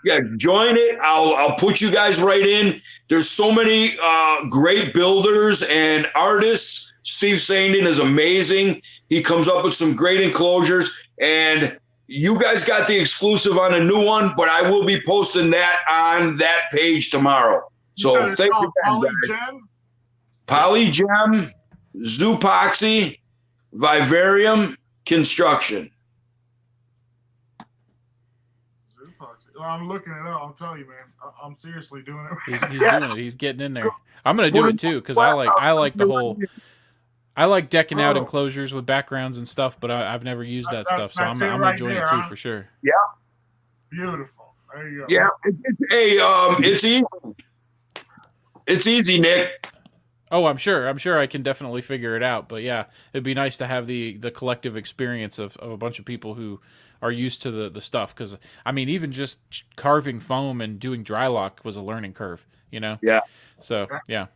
Yeah, join it. I'll put you guys right in. There's so many great builders and artists. Steve Sandin is amazing. He comes up with some great enclosures, and you guys got the exclusive on a new one, but I will be posting that on that page tomorrow. So thank you, guys. Polygem Zoopoxy Vivarium Construction. Well, I'm looking it up. I'll tell you, man. I'm seriously doing it. He's doing it. He's getting in there. I'm gonna do it too because I like the whole. I like decking out enclosures with backgrounds and stuff, but I've never used that stuff, so I'm gonna join it too for sure. Yeah. Beautiful. There you go. Yeah. It's easy. It's easy, Nick. Oh, I'm sure I can definitely figure it out. But yeah, it'd be nice to have the collective experience of a bunch of people who are used to the stuff. Because I mean, even just carving foam and doing dry lock was a learning curve, you know. Yeah. So yeah.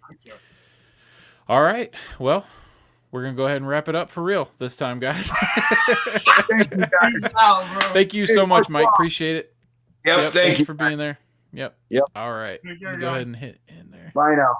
All right. Well, we're gonna go ahead and wrap it up for real this time, guys. Thank you so much, Mike. Appreciate it. Yep. Thank you for being there. Yep. Yep. All right. Go ahead and hit in there. Bye now.